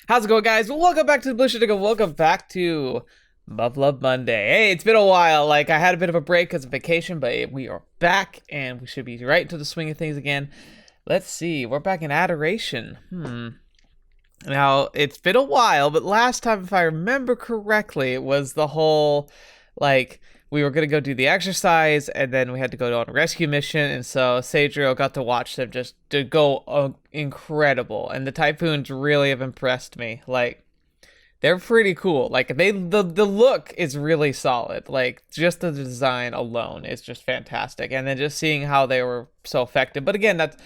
How's it going, guys? Welcome back to TheBlueShifting and welcome back to Muv-Luv Monday. Hey, it's been a while. Like, I had a bit of a break because of vacation, but we are back and we should be right into the swing of things again. Let's see. We're back in Adoration. Now, it's been a while, but last time, if I remember correctly, it was the whole, like, we were going to go do the exercise, and then we had to go on a rescue mission, and so Seijurou got to watch them just to go incredible, and the Typhoons really have impressed me. Like, they're pretty cool. Like, the look is really solid. Like, just the design alone is just fantastic, and then just seeing how they were so effective. But again, that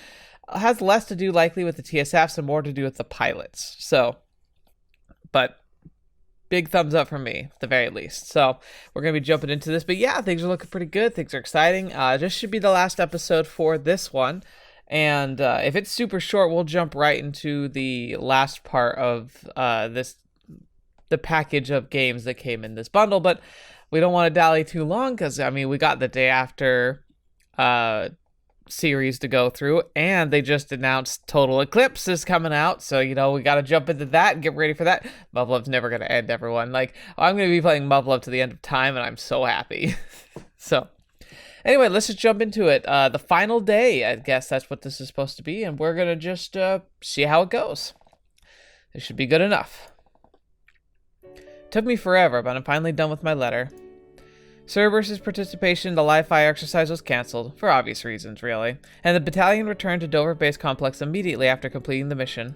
has less to do likely with the TSFs and more to do with the pilots. So, but big thumbs up from me, at the very least. So we're going to be jumping into this. But yeah, things are looking pretty good. Things are exciting. This should be the last episode for this one. And if it's super short, we'll jump right into the last part of the package of games that came in this bundle. But we don't want to dally too long because, I mean, we got the day after series to go through, and they just announced Total Eclipse is coming out, so you know we got to jump into that and get ready for that. Muv-Luv's never going to end, everyone. Like, I'm going to be playing Muv-Luv to the end of time, and I'm so happy. So anyway, let's just jump into it. The final day, I guess that's what this is supposed to be, and we're going to just see how it goes. It should be good enough. Took me forever, but I'm finally done with my letter. Cerberus' participation in the live fire exercise was cancelled, for obvious reasons, really, and the battalion returned to Dover Base Complex immediately after completing the mission.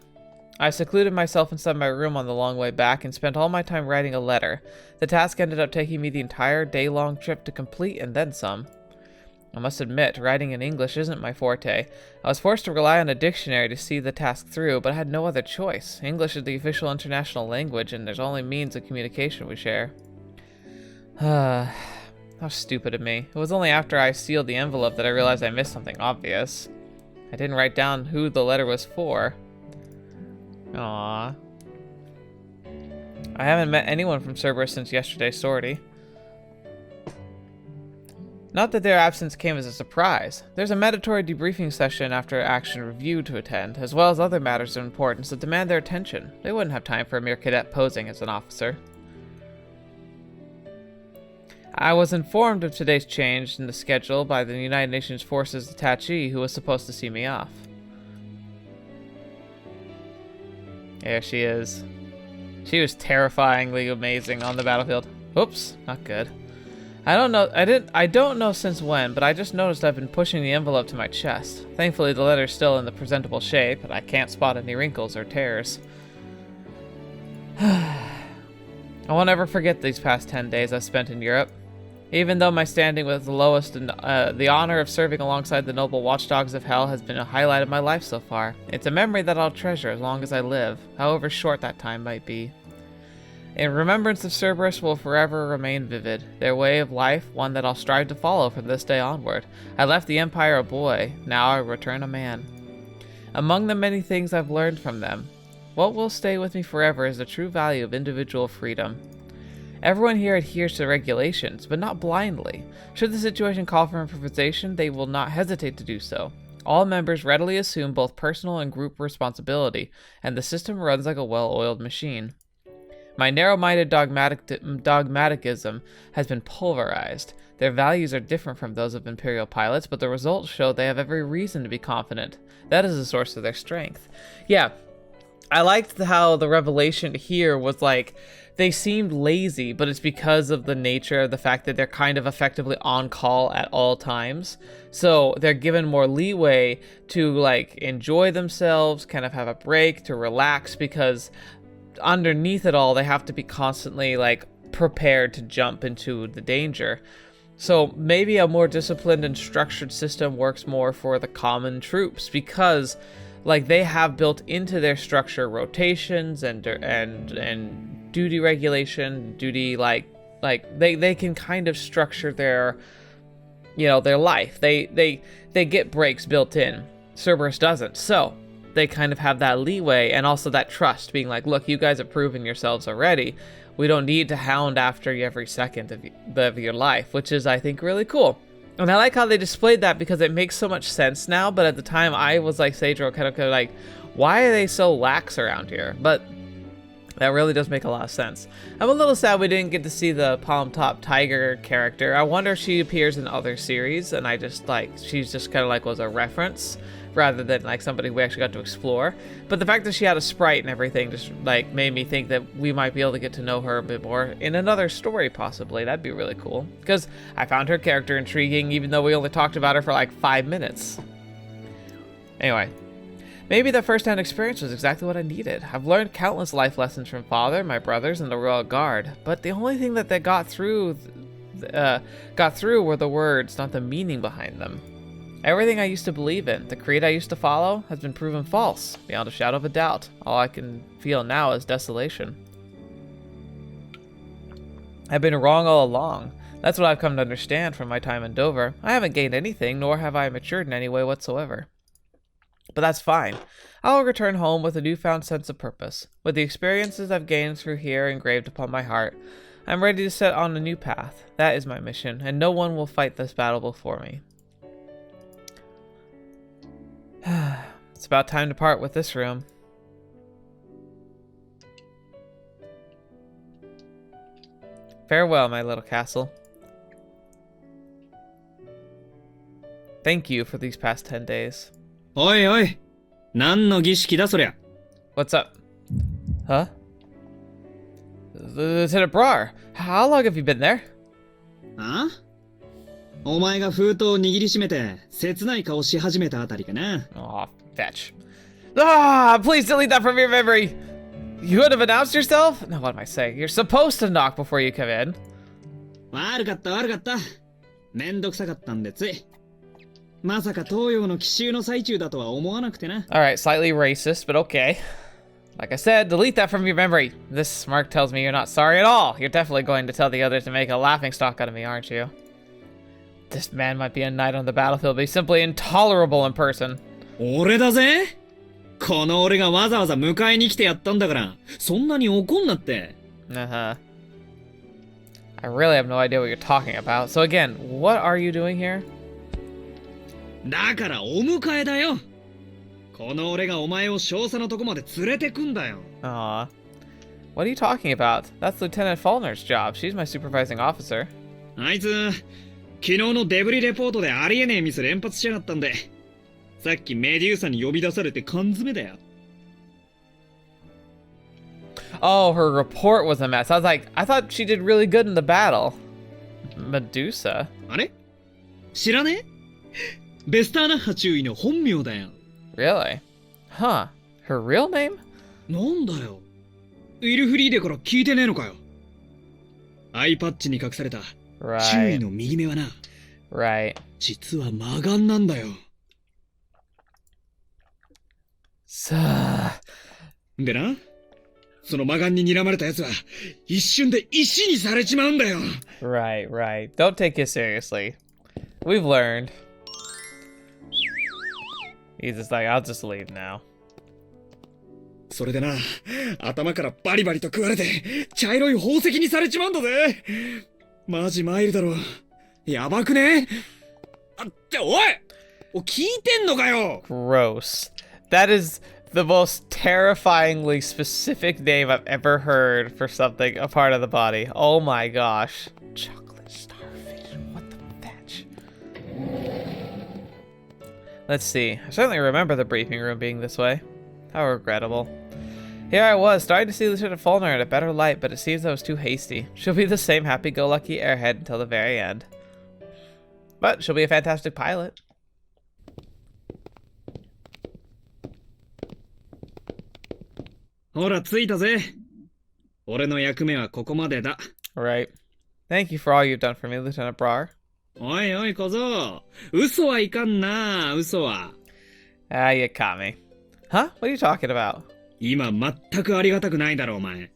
I secluded myself inside my room on the long way back and spent all my time writing a letter. The task ended up taking me the entire day-long trip to complete and then some. I must admit, writing in English isn't my forte. I was forced to rely on a dictionary to see the task through, but I had no other choice. English is the official international language, and there's only means of communication we share. How stupid of me. It was only after I sealed the envelope that I realized I missed something obvious. I didn't write down who the letter was for. Aww. I haven't met anyone from Cerberus since yesterday's sortie. Not that their absence came as a surprise. There's a mandatory debriefing session after action review to attend, as well as other matters of importance that demand their attention. They wouldn't have time for a mere cadet posing as an officer. I was informed of today's change in the schedule by the United Nations Forces attaché who was supposed to see me off. There she is. She was terrifyingly amazing on the battlefield. Oops, not good. I don't know since when, but I just noticed I've been pushing the envelope to my chest. Thankfully, the letter's still in the presentable shape, and I can't spot any wrinkles or tears. I won't ever forget these past 10 days I spent in Europe. Even though my standing with the lowest and the honor of serving alongside the noble watchdogs of hell has been a highlight of my life so far, it's a memory that I'll treasure as long as I live, however short that time might be. In remembrance of Cerberus will forever remain vivid, their way of life one that I'll strive to follow from this day onward. I left the Empire a boy, now I return a man. Among the many things I've learned from them, what will stay with me forever is the true value of individual freedom. Everyone here adheres to regulations, but not blindly. Should the situation call for improvisation, they will not hesitate to do so. All members readily assume both personal and group responsibility, and the system runs like a well-oiled machine. My narrow-minded dogmaticism has been pulverized. Their values are different from those of Imperial pilots, but the results show they have every reason to be confident. That is the source of their strength. Yeah, I liked how the revelation here was like, they seemed lazy, but it's because of the nature of the fact that they're kind of effectively on call at all times. So they're given more leeway to like enjoy themselves, kind of have a break, to relax, because underneath it all, they have to be constantly like prepared to jump into the danger. So maybe a more disciplined and structured system works more for the common troops, because like they have built into their structure rotations and duty regulation, duty like they can kind of structure their, you know, their life. They get breaks built in. Cerberus doesn't. So they kind of have that leeway and also that trust, being like, look, you guys have proven yourselves already. We don't need to hound after you every second of your life, which is, I think, really cool. And I like how they displayed that because it makes so much sense now, but at the time I was like Seijurou, kind of like, why are they so lax around here? But That really does make a lot of sense. I'm a little sad we didn't get to see the Palm Top Tiger character. I wonder if she appears in other series and I just like, she's just kind of like was a reference rather than like somebody we actually got to explore. But the fact that she had a sprite and everything just like made me think that we might be able to get to know her a bit more in another story possibly. That'd be really cool. Because I found her character intriguing even though we only talked about her for like 5 minutes. Anyway. Maybe that first-hand experience was exactly what I needed. I've learned countless life lessons from Father, my brothers, and the Royal Guard, but the only thing that got through were the words, not the meaning behind them. Everything I used to believe in, the creed I used to follow, has been proven false, beyond a shadow of a doubt. All I can feel now is desolation. I've been wrong all along. That's what I've come to understand from my time in Dover. I haven't gained anything, nor have I matured in any way whatsoever. But that's fine. I'll return home with a newfound sense of purpose. With the experiences I've gained through here engraved upon my heart, I'm ready to set on a new path. That is my mission, and no one will fight this battle before me. It's about time to part with this room. Farewell, my little castle. Thank you for these past 10 days. Oi, oi. 何の儀式だそりゃ? What's up? Huh? Lieutenant Brar, how long have you been there? あ? お前が封筒を握りしめて切ない顔し始めたあたりかな. Aw, fetch. Ah, please delete that from your memory. You would have announced yourself? No, what am I saying? You're supposed to knock before you come in. 悪かった悪かった。めんどくさかったんでつい。まさか東洋の奇襲の最中だとは思わなくてな。Alright, slightly racist, but okay. Like I said, delete that from your memory. This mark tells me you're not sorry at all. You're definitely going to tell the others to make a laughingstock out of me, aren't you? This man might be a knight on the battlefield, but he's simply intolerable in person. 俺だぜ。この俺がわざわざ迎えに来てやったんだから、そんなに怒んなって。Uh-huh. I really have no idea what you're talking about. So again, what are you doing here? だからお迎えだよ。この俺がお前を少佐のとこまで連れてくんだよ。Aw. What are you talking about? That's Lieutenant Faulkner's job. She's my supervising officer. あいつ、昨日のデブリレポートでありえねえミス連発しやがったんで、さっきメデューサに呼び出されて缶詰だよ。Oh, her report was a mess. I thought she did really good in the battle. Medusa? あれ? 知らねえ? ベスターナッハ中尉の本名だよ。Really? Huh. Her real name? なんだよ。ウィルフリーデから聞いてねえのかよ。アイパッチに隠された中尉の右目はな。Right. 実は魔眼なんだよ。さあ。でな、その魔眼に睨まれた奴は一瞬で石にされちまうんだよ。Right, right. Don't take it seriously. We've learned. He's just like, I'll just leave now. それでな、頭からバリバリと食われて茶色い宝石にされちまうんだぜ。マジマイルだろ。やばくね？あっておい！聞いてんのかよ！ Gross. That is the most terrifyingly specific name I've ever heard for something, a part of the body. Oh my gosh. Chocolate starfish. What the fetch? Let's see. I certainly remember the briefing room being this way. How regrettable. Here I was, starting to see Lieutenant Faulkner in a better light, but it seems I was too hasty. She'll be the same happy-go-lucky airhead until the very end. But she'll be a fantastic pilot. Hora, 着いたぜ。俺の役目はここまでだ。Right. Thank you for all you've done for me, Lieutenant Brar. おいおい小僧。嘘はいかんな、嘘は。Ah, you caught me. Huh? What are you talking about? 今全くありがたくないだろ、お前。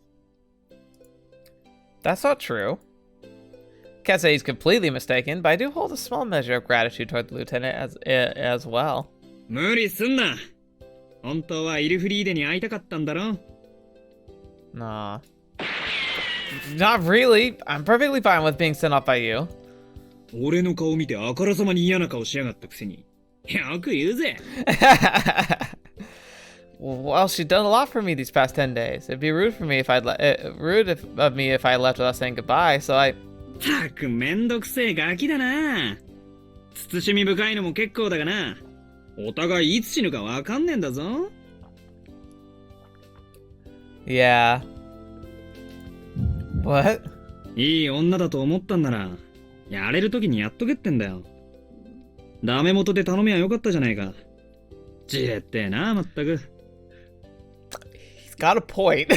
That's not true. Can't say he's completely mistaken, but I do hold a small measure of gratitude toward the lieutenant as well. 無理すんな。本当はイルフリーデに会いたかったんだろ。Nah. Not really. I'm perfectly fine with being sent off by you. 俺の顔見てあからさまに嫌な顔しやがったくせに。よく言うぜ。Well, she's done a lot for me these past 10 days. It'd be rude of me if I left without saying goodbye, so I... たくめんどくせえガキだな。慎み深いのも結構だがな。お互いいつ死ぬかわかんねえんだぞ。Yeah. What? いい女だと思ったんなら、やれるときにやっとけってんだよ。ダメ元で頼みはよかったじゃないか。じれってえな、まったく。He's got a point.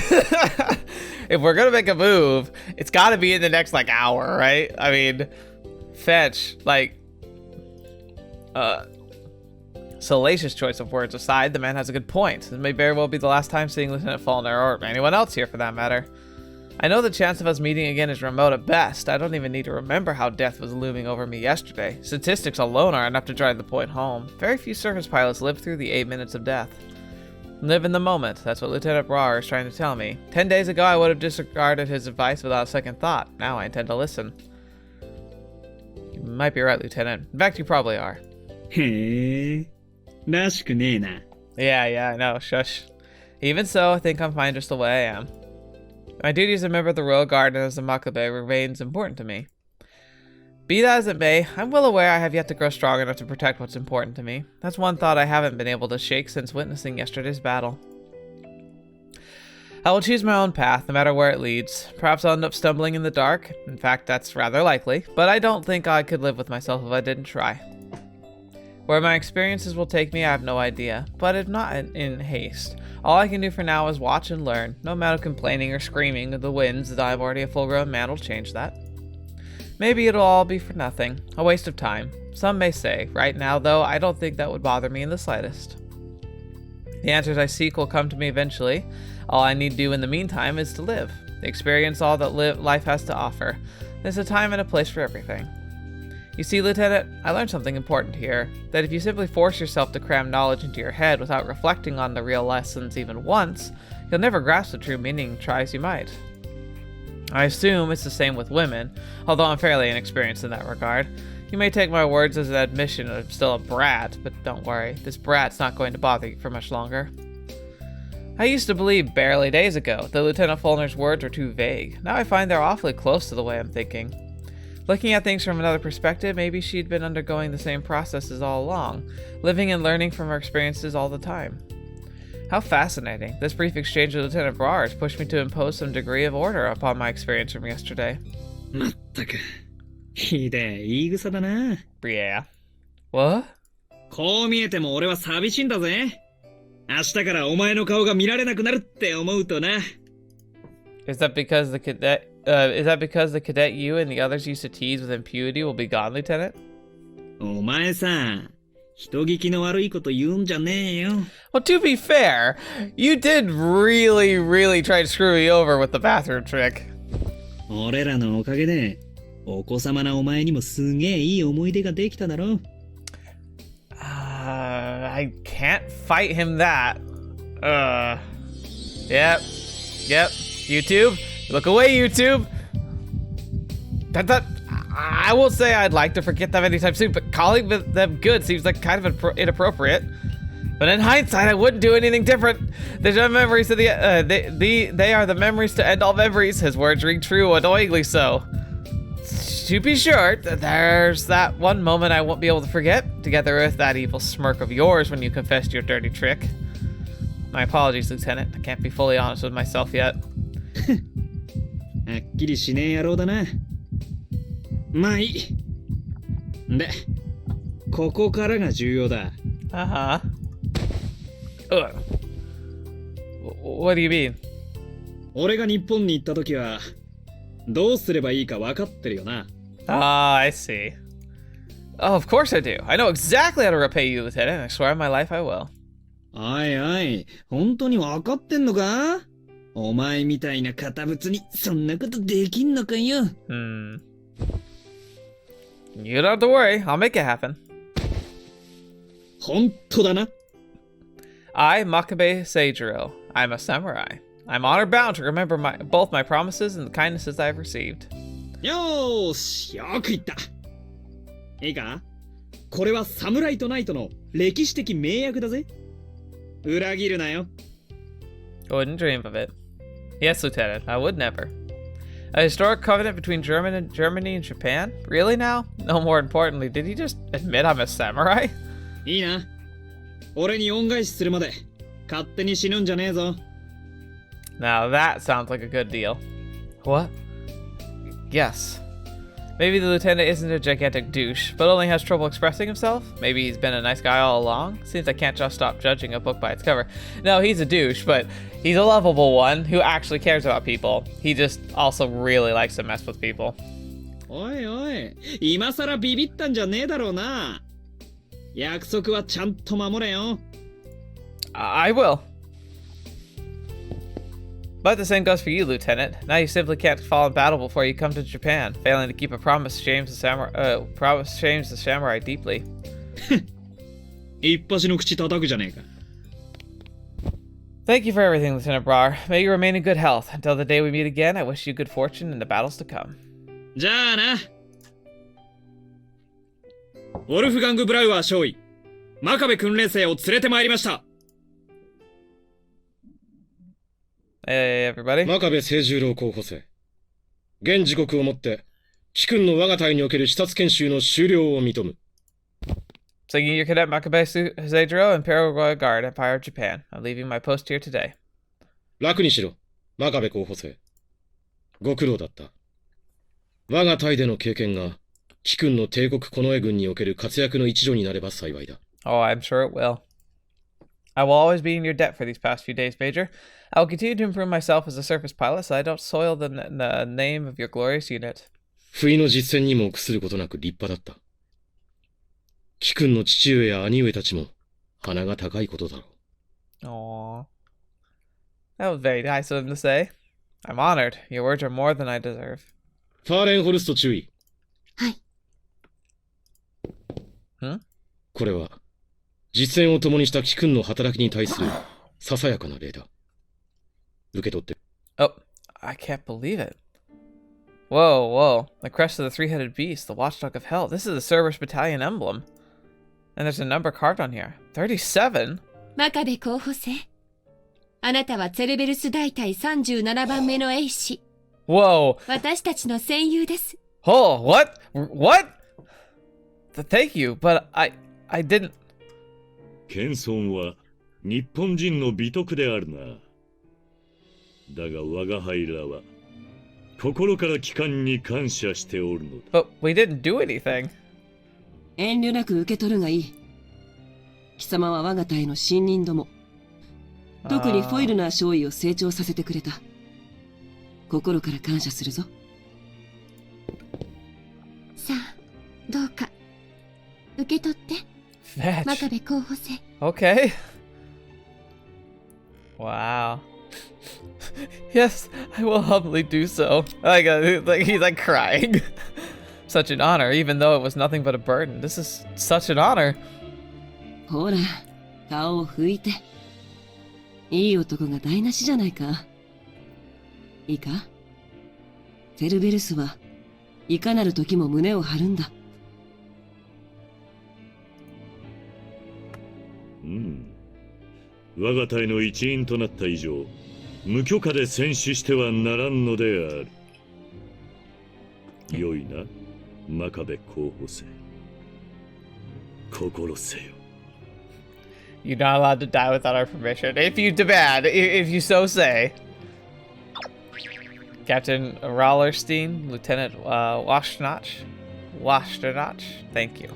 If we're gonna make a move, it's gotta be in the next, like, hour, right? I mean, fetch, like, salacious choice of words aside, the man has a good point. It may very well be the last time seeing Lieutenant Faulkner, or anyone else here for that matter. I know the chance of us meeting again is remote at best. I don't even need to remember how death was looming over me yesterday. Statistics alone are enough to drive the point home. Very few surface pilots live through the 8 minutes of death. Live in the moment. That's what Lieutenant Brar is trying to tell me. 10 days ago, I would have disregarded his advice without a second thought. Now I intend to listen. You might be right, Lieutenant. In fact, you probably are. へえ、らしくねえな。Yeah, I know. Shush. Even so, I think I'm fine just the way I am. My duty as a member of the Royal Guard and as a Makabe remains important to me. Be that as it may, I'm well aware I have yet to grow strong enough to protect what's important to me. That's one thought I haven't been able to shake since witnessing yesterday's battle. I will choose my own path, no matter where it leads. Perhaps I'll end up stumbling in the dark. In fact, that's rather likely, but I don't think I could live with myself if I didn't try. Where my experiences will take me, I have no idea, but if not in haste. All I can do for now is watch and learn. No amount of complaining or screaming of the winds that I'm already a full-grown man will change that. Maybe it'll all be for nothing, a waste of time. Some may say. Right now, though, I don't think that would bother me in the slightest. The answers I seek will come to me eventually. All I need to do in the meantime is to live. Experience all that life has to offer. There's a time and a place for everything. You see, Lieutenant, I learned something important here, that if you simply force yourself to cram knowledge into your head without reflecting on the real lessons even once, you'll never grasp the true meaning, try as you might. I assume it's the same with women, although I'm fairly inexperienced in that regard. You may take my words as an admission that I'm still a brat, but don't worry, this brat's not going to bother you for much longer. I used to believe barely days ago that Lieutenant Faulkner's words were too vague. Now I find they're awfully close to the way I'm thinking. Looking at things from another perspective, maybe she'd been undergoing the same processes all along, living and learning from her experiences all the time. How fascinating. This brief exchange with Lieutenant Brar has pushed me to impose some degree of order upon my experience from yesterday. まったく、ひでえ言い草だな。Yeah. What? こう見えても俺は寂しいんだぜ。明日からお前の顔が見られなくなるって思うとな。Is that because the cadet you and the others used to tease with impunity will be gone, Lieutenant? お前さ、人聞きの悪いこと言うんじゃねえよ。Well, to be fair, you did really try to screw me over with the bathroom trick. 俺らのおかげで、お子様なお前にもすげえいい思い出ができただろ。I can't fight him that. Yep. YouTube, look away, YouTube. That I will say I'd like to forget them anytime soon, but calling them good seems like kind of inappropriate. But in hindsight, I wouldn't do anything different. They are memories of they are the memories to end all memories. His words ring true, annoyingly so. To be sure, there's that one moment I won't be able to forget, together with that evil smirk of yours when you confessed your dirty trick. My apologies, Lieutenant. I can't be fully honest with myself yet. はっきりしねえ野郎だな。まあいい。で、ここからが重要だ。Uh-huh. What do you mean? 俺が日本に行った時はどうすればいいか分かってるよな。Ah, I see. Oh, of course I do. I know exactly how to repay you, Lieutenant. I swear on my life I will. おいおい、本当に分かってんのか？お前みたいな堅物にそんなことできんのかよ。You don't have to worry. I'll make it happen. 本当だな。I, Makabe Seijurou. I'm a samurai. I'm honor bound to remember both my promises and the kindnesses I have received. よーし、よく言った。いいか？これはサムライとナイトの歴史的盟約だぜ。裏切るなよ。 I wouldn't dream of it. Yes, Lieutenant, I would never. A historic covenant between Germany and Japan? Really now? No more importantly, did he just admit I'm a samurai? いいな。俺に恩返しするまで勝手に死ぬんじゃねえぞ。 Now that sounds like a good deal. What? Yes. Maybe the lieutenant isn't a gigantic douche, but only has trouble expressing himself? Maybe he's been a nice guy all along? Seems I can't just stop judging a book by its cover. No, he's a douche, but he's a lovable one who actually cares about people. He just also really likes to mess with people. おいおい、今さらビビったんじゃねえだろうな。約束はちゃんと守れよ。 I will. But the same goes for you, Lieutenant. Now you simply can't fall in battle before you come to Japan. Failing to keep a promise shames the samurai deeply. 一発の口叩くじゃねえか。 Thank you for everything, Lieutenant Brar. May you remain in good health. Until the day we meet again, I wish you good fortune in the battles to come. じゃあな。ウォルフガング・ブラウアー少尉、真壁訓練生を連れてまいりました。 Hey, everybody. 真壁清十郎候補生。現時刻をもって、貴君の我が隊における視察研修の終了を認む。Singing your cadet Makabe Seijurou, Imperial Royal Guard, Empire of Japan. I'm leaving my post here today. 楽にしろ、真壁候補生。ご苦労だった。我が隊での経験が、貴君の帝国近衛軍における活躍の一助になれば幸いだ。Oh, I'm sure it will. I will always be in your debt for these past few days, Major. I will continue to improve myself as a surface pilot so I don't soil the name of your glorious unit. 不意の実戦にも臆することなく立派だった。貴君の父上や兄上たちも鼻が高いことだろう。Aww. That was very nice of him to say. I'm honored. Your words are more than I deserve. ファーレンホルスト注意。はい。これは、実践を共にした貴君の働きに対するささやかな礼だ。受け取って。Oh, I can't believe it. Whoa, whoa. The crest of the three-headed beast, the watchdog of hell. This is the Cerberus battalion emblem. And there's a number carved on here. 37? 真壁候補生。あなたはツェルベルス大隊37番目の兵士。Whoa. 私たちの戦友です。Oh, what? What? Thank you, but I didn't. 謙遜は日本人の美徳であるな。だが我が輩らは心から帰還に感謝しておるのだ。But we didn't do anything. 遠慮なく受け取るがいい。貴様は我が隊の新任ども。特にフォイルナー少尉を成長させてくれた。心から感謝するぞ。さあ、どうか受け取って。Fetch. 真壁候補生。Okay. Wow. Yes, I will humbly do so. Like he's like crying. Such an honor, even though it was nothing but a burden. This is such an honor. ほら、顔を拭いて。いい男が台無しじゃないか。いいか？セルベルスはいかなる時も胸を張るんだ。我が隊の一員となった以上、無許可で戦死してはならんのである。よいな、真壁候補生。心せよ。You're not allowed to die without our permission. If you demand, if you so say. Captain Rollerstein, Lieutenant Washnach. Thank you.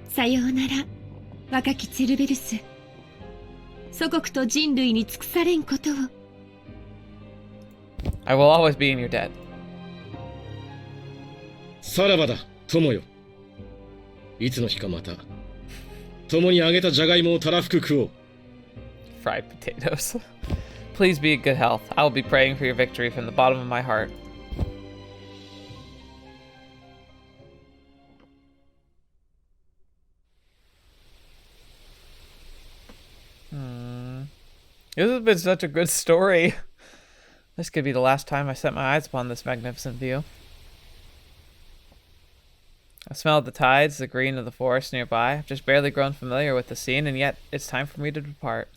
さようなら、若きツェルベルス。祖国と人類に尽くされんことを。I will always be in your debt. さらばだ、友よ。いつの日かまた、共に揚げたジャガイモをたらふく食おう。Fried potatoes. Please be in good health. I will be praying for your victory from the bottom of my heart. This has been such a good story. This could be the last time I set my eyes upon this magnificent view. I smell the tides, the green of the forest nearby. I've just barely grown familiar with the scene, and yet it's time for me to depart.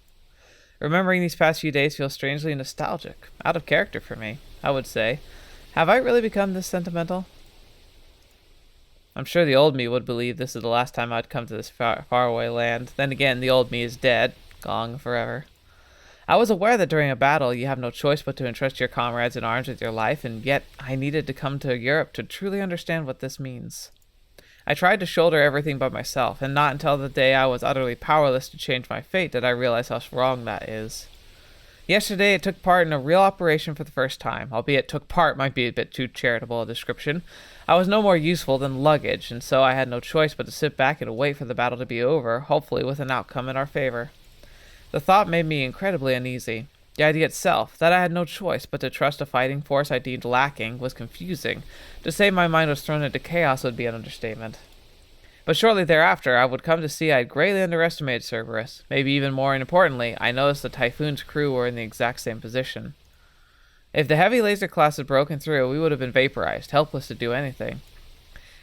Remembering these past few days feels strangely nostalgic. Out of character for me, I would say. Have I really become this sentimental? I'm sure the old me would believe this is the last time I'd come to this faraway land. Then again, the old me is dead, gone forever. I was aware that during a battle, you have no choice but to entrust your comrades in arms with your life, and yet I needed to come to Europe to truly understand what this means. I tried to shoulder everything by myself, and not until the day I was utterly powerless to change my fate did I realize how wrong that is. Yesterday, I took part in a real operation for the first time, albeit took part might be a bit too charitable a description. I was no more useful than luggage, and so I had no choice but to sit back and wait for the battle to be over, hopefully with an outcome in our favor. The thought made me incredibly uneasy. The idea itself, that I had no choice but to trust a fighting force I deemed lacking, was confusing. To say my mind was thrown into chaos would be an understatement. But shortly thereafter, I would come to see I had greatly underestimated Cerberus. Maybe even more importantly, I noticed the Typhoon's crew were in the exact same position. If the heavy laser class had broken through, we would have been vaporized, helpless to do anything.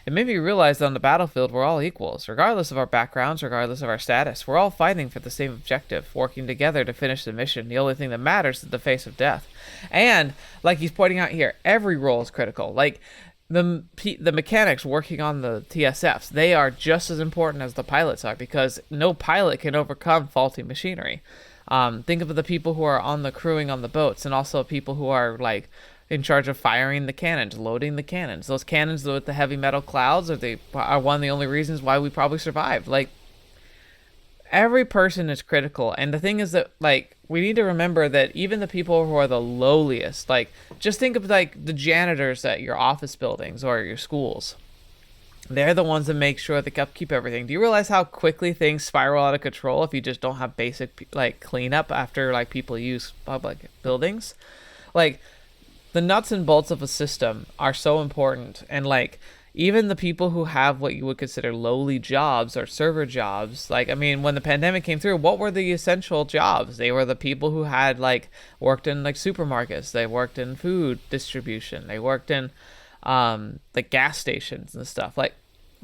It made me realize that on the battlefield we're all equals, regardless of our backgrounds, regardless of our status. We're all fighting for the same objective, working together to finish the mission. The only thing that matters is the face of death. And, like he's pointing out here, every role is critical. Like, the mechanics working on the TSFs, they are just as important as the pilots are, because no pilot can overcome faulty machinery. Think of the people who are on the crewing on the boats, and also people who are, like, in charge of firing the cannons, loading the cannons. Those cannons with the heavy metal clouds are one of the only reasons why we probably survived. Like, every person is critical. And the thing is that, like, we need to remember that even the people who are the lowliest, like, just think of, like, the janitors at your office buildings or your schools. They're the ones that make sure they upkeep everything. Do you realize how quickly things spiral out of control if you just don't have basic, like, cleanup after, like, people use public buildings? Like, the nuts and bolts of a system are so important, and, like, even the people who have what you would consider lowly jobs or server jobs, like, I mean, when the pandemic came through, what were the essential jobs? They were the people who had, like, worked in, like, supermarkets, they worked in food distribution, they worked in, like, gas stations and stuff. Like,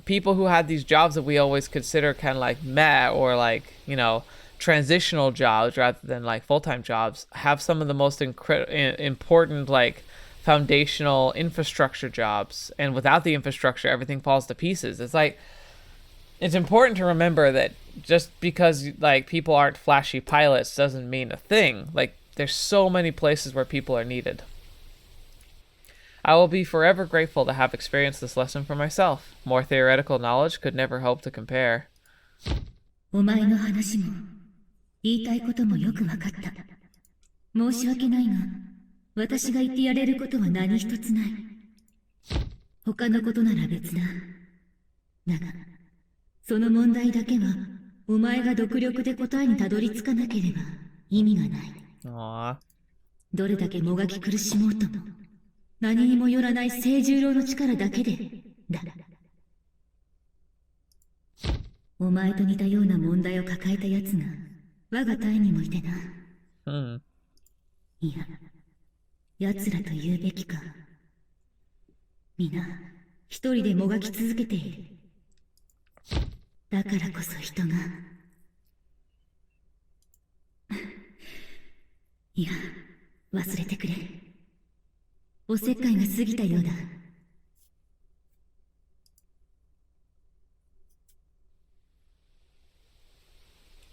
people who had these jobs that we always consider kind of, like, meh, or, like, you know, transitional jobs rather than, like, full-time jobs, have some of the most important, like, foundational infrastructure jobs. And without the infrastructure, everything falls to pieces. It's like, it's important to remember that just because, like, people aren't flashy pilots doesn't mean a thing. Like, there's so many places where people are needed. I will be forever grateful to have experienced this lesson for myself. More theoretical knowledge could never hope to compare. お前の話も言いたいこともよくわかった。申し訳ないが、私が言ってやれることは何一つない。他のことなら別だ。だが、その問題だけは、お前が独力で答えにたどり着かなければ意味がない。Aww. どれだけもがき苦しもうとも、何にもよらない聖十郎の力だけで、だ。お前と似たような問題を抱えた奴が、我が隊にもいてな。いや、奴らと言うべきか。皆、一人でもがき続けている。だからこそ人が。いや、忘れてくれ。おせっかいが過ぎたようだ。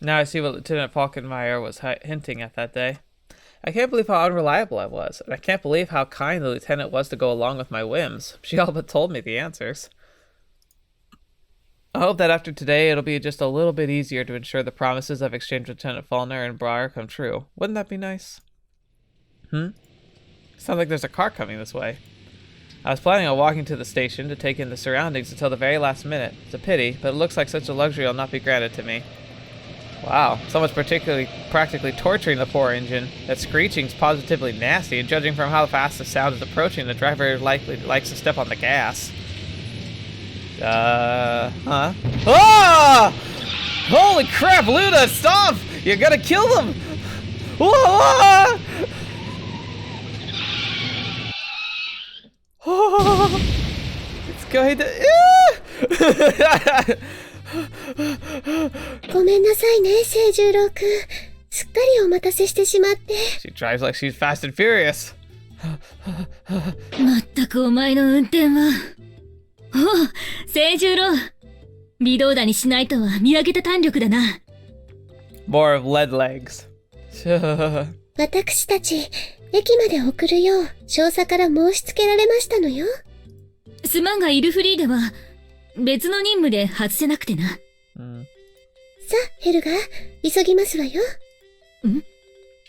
Now I see what Lieutenant Falkenmeyer was hinting at that day. I can't believe how unreliable I was, and I can't believe how kind the lieutenant was to go along with my whims. She all but told me the answers. I hope that after today it'll be just a little bit easier to ensure the promises I've exchanged with Lieutenant Faulkner and Briar come true. Wouldn't that be nice? Sounds like there's a car coming this way. I was planning on walking to the station to take in the surroundings until the very last minute. It's a pity, but it looks like such a luxury will not be granted to me. Wow, someone's practically torturing the poor engine. That screeching's positively nasty, and judging from how fast the sound is approaching, the driver likely likes to step on the gas. Ah! Holy crap, Luna, stop! You're gonna kill them! Whoa! It's going to... ごめんなさいね、清十郎くん。すっかりお待たせしてしまって。She drives like she's fast and furious. まったくお前の運転は。おう、清十郎。微動だにしないとは見上げた胆力だな。More of lead legs. 私たち、駅まで送るよう、少佐から申し付けられましたのよ。すまんがイルフリーでは、別の任務で外せなくてな。さあ、ヘルガ、急ぎますわよ。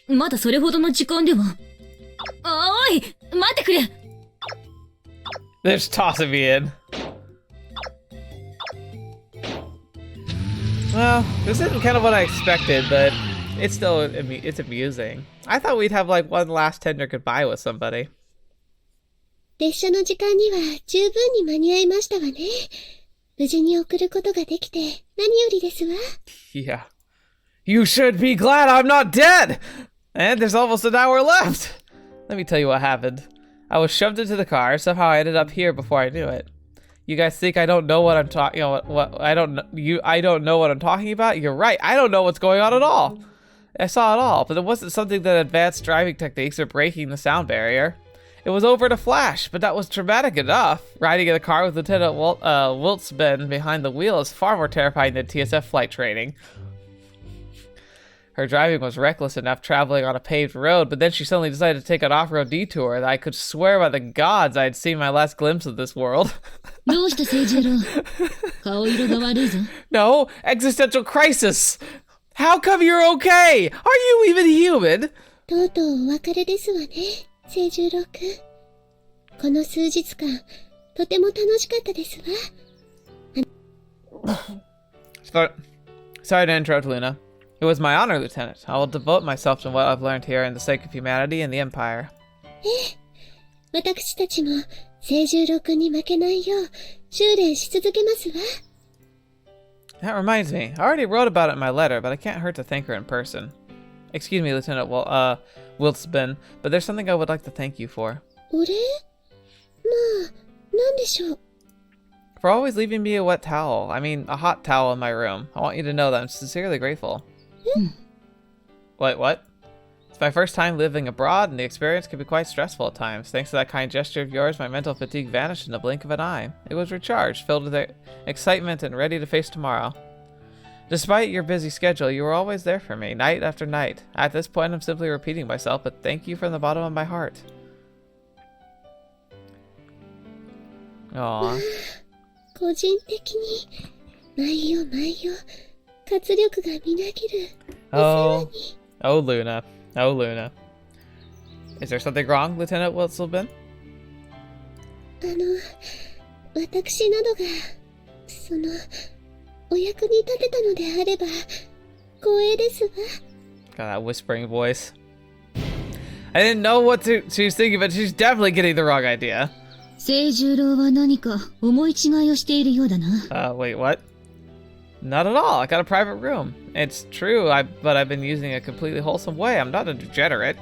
まだそれほどの時間では。おい、待ってくれ。 They're just tossing me in. Well, this isn't kind of what I expected, but it's still it's amusing. I thought we'd have like one last tender goodbye with somebody. 列車の時間には十分に間に合いましたわね。無事に送ることができて何よりですわ。Yeah. You should be glad I'm not dead! And there's almost an hour left! Let me tell you what happened. I was shoved into the car, somehow I ended up here before I knew it. You guys think I don't know what I'm talking, I don't know what I'm talking about? You're right, I don't know what's going on at all. I saw it all, but it wasn't something that advanced driving techniques or breaking the sound barrier. It was over in a flash, but that was traumatic enough. Riding in a car with Lieutenant Wiltzben behind the wheel is far more terrifying than TSF flight training. Her driving was reckless enough traveling on a paved road, but then she suddenly decided to take an off-road detour that I could swear by the gods I had seen my last glimpse of this world. どうした清十郎。顔色が悪いぞ。No, existential crisis! How come you're okay? Are you even human? とうとうお別れですわね、清十郎くん。この数日間、とても楽しかったですわ。Sorry to interrupt, Luna. It was my honor, Lieutenant. I will devote myself to what I've learned here in the sake of humanity and the Empire. 私たちも清十郎くんに負けないよう修練し続けますわ。That reminds me. I already wrote about it in my letter, but I can't hurt to thank her in person. Excuse me, Lieutenant Wiltzben, but there's something I would like to thank you for. お礼？まあ、なんでしょう。For always leaving me a wet towel. I mean, a hot towel in my room. I want you to know that I'm sincerely grateful. Wait, what? It's my first time living abroad, and the experience can be quite stressful at times. Thanks to that kind gesture of yours, my mental fatigue vanished in the blink of an eye. It was recharged, filled with excitement, and ready to face tomorrow. Despite your busy schedule, you were always there for me, night after night. At this point, I'm simply repeating myself, but thank you from the bottom of my heart. Aww. 個人的に、毎夜毎夜、活力がみなぎる。Oh, Luna. Oh, Luna. Is there something wrong, Lieutenant Wiltzben? 私などが、お役に立てたのであれば、光栄ですわ。Got that whispering voice. I didn't know what she was thinking, but she's definitely getting the wrong idea. 清十郎は何か思い違いをしているようだな。Wait, what? Not at all. I got a private room. It's true, but I've been using a completely wholesome way. I'm not a degenerate.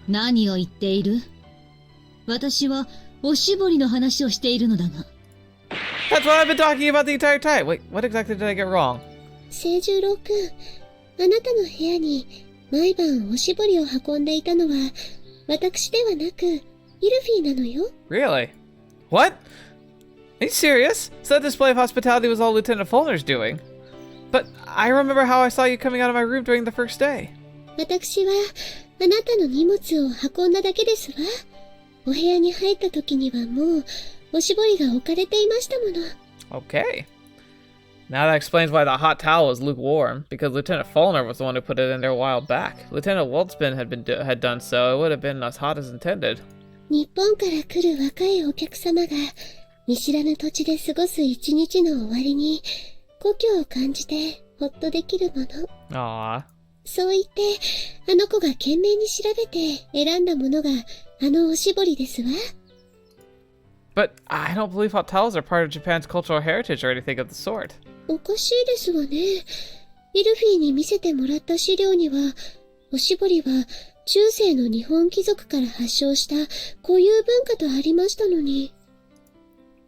何を言っている？私はおしぼりの話をしているのだが。That's what I've been talking about the entire time. Wait, what exactly did I get wrong? 清十郎くん、あなたの部屋に毎晩おしぼりを運んでいたのは、私ではなく、イルフィーなのよ。Really? What? Are you serious? So that display of hospitality was all Lieutenant Fulner's doing. But I remember how I saw you coming out of my room during the first day. 私はあなたの荷物を運んだだけですわ。お部屋に入った時にはもうおしぼりが置かれていましたもの。Okay. Now that explains why the hot towel was lukewarm, because Lieutenant Fulner was the one who put it in there a while back. Lieutenant Wiltzben had done so, it would have been as hot as intended. 日本から来る若いお客様が見知らぬ土地で過ごす一日の終わりに故郷を感じてほっとできるもの。Aww. そう言ってあの子が懸命に調べて選んだものがあのおしぼりですわ。But I don't believe hot towels are part of Japan's cultural heritage or anything of the sort. おかしいですわね。イルフィーに見せてもらった資料には、おしぼりは中世の日本貴族から発祥した固有文化とありましたのに。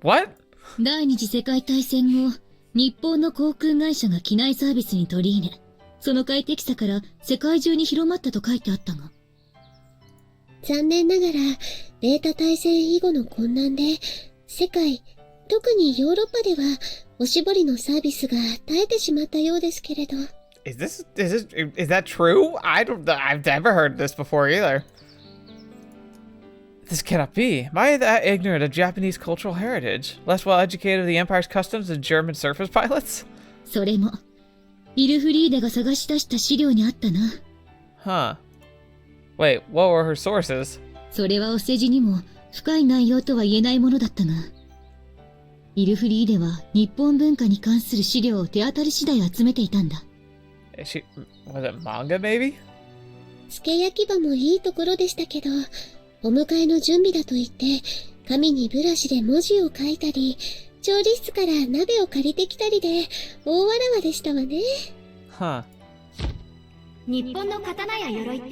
What? 第二次世界大戦後、日本の航空会社が機内サービスに取り入れ、その快適さから世界中に広まったと書いてあったが。残念ながら、ベータ大戦以後の混乱で、世界、特にヨーロッパでは、おしぼりのサービスが絶えてしまったようですけれど。Is that true? I've never heard this before either. This cannot be. Am I that ignorant of Japanese cultural heritage? Less well educated of the Empire's customs than German surface pilots? それも、イルフリーデが探し出した資料にあったな。Huh. Wait, what were her sources? それはお世辞にも深い内容とは言えないものだったが、イルフリーデは日本文化に関する資料を手当たり次第集めていたんだ。Was it manga, maybe? 付け焼き場もいいところでしたけど、お迎えの準備だと言って、紙にブラシで文字を書いたり、調理室から鍋を借りてきたりで、大わらわでしたわね。Huh. 日本の刀や鎧って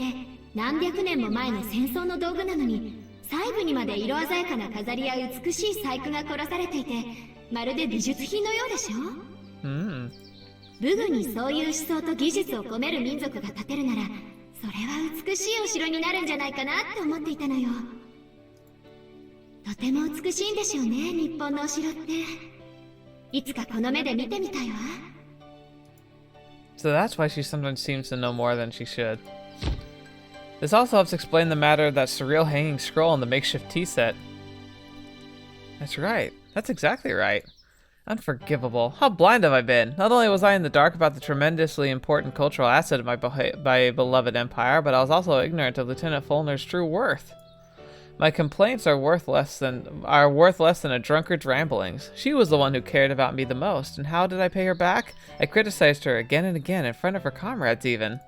何百年も前の戦争の道具なのに、細部にまで色鮮やかな飾りや美しい細工が凝らされていて、まるで美術品のようでしょ。武具にそういう思想と技術を込める民族が建てるなら、それは美しいお城になるんじゃないかなって思っていたのよ。とても美しいんでしょうね、日本のお城って。いつかこの目で見てみたいわ。So that's why she sometimes seems to know more than she should. This also helps explain the matter of that surreal hanging scroll in the makeshift tea set. That's right. That's exactly right. Unforgivable. How blind have I been? Not only was I in the dark about the tremendously important cultural asset of my beloved empire, but I was also ignorant of Lieutenant Fulner's true worth. My complaints are worth less than a drunkard's ramblings. She was the one who cared about me the most, and how did I pay her back? I criticized her again and again in front of her comrades even.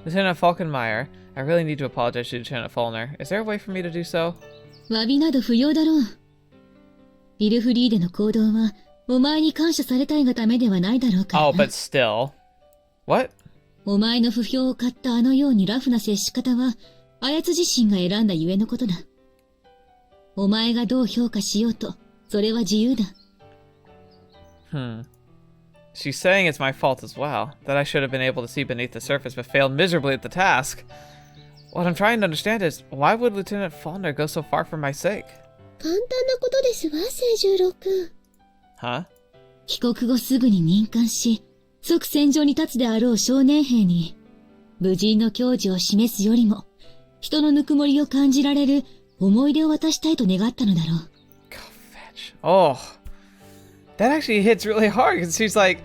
Lieutenant Falkenmeyer, I really need to apologize to Lieutenant Fulner. Is there a way for me to do so? 詫びなど不要だろう。イルフリーデの行動は、お前に感謝されたいがためではないだろうからな。Oh, but still. What? お前の不評を買ったあのようにラフな接し方は、あやつ自身が選んだゆえのことだ。お前がどう評価しようと、それは自由だ。She's saying it's my fault as well, that I should have been able to see beneath the surface but failed miserably at the task. What I'm trying to understand is, why would Lieutenant Fulner go so far for my sake? 簡単なことですわ、清十郎君。Huh? 帰国後すぐに任官し、即戦場に立つであろう少年兵に、無人の矜持を示すよりも、人のぬくもりを感じられる思い出を渡したいと願ったのだろう。Go fetch. Oh. That actually hits really hard, because she's like,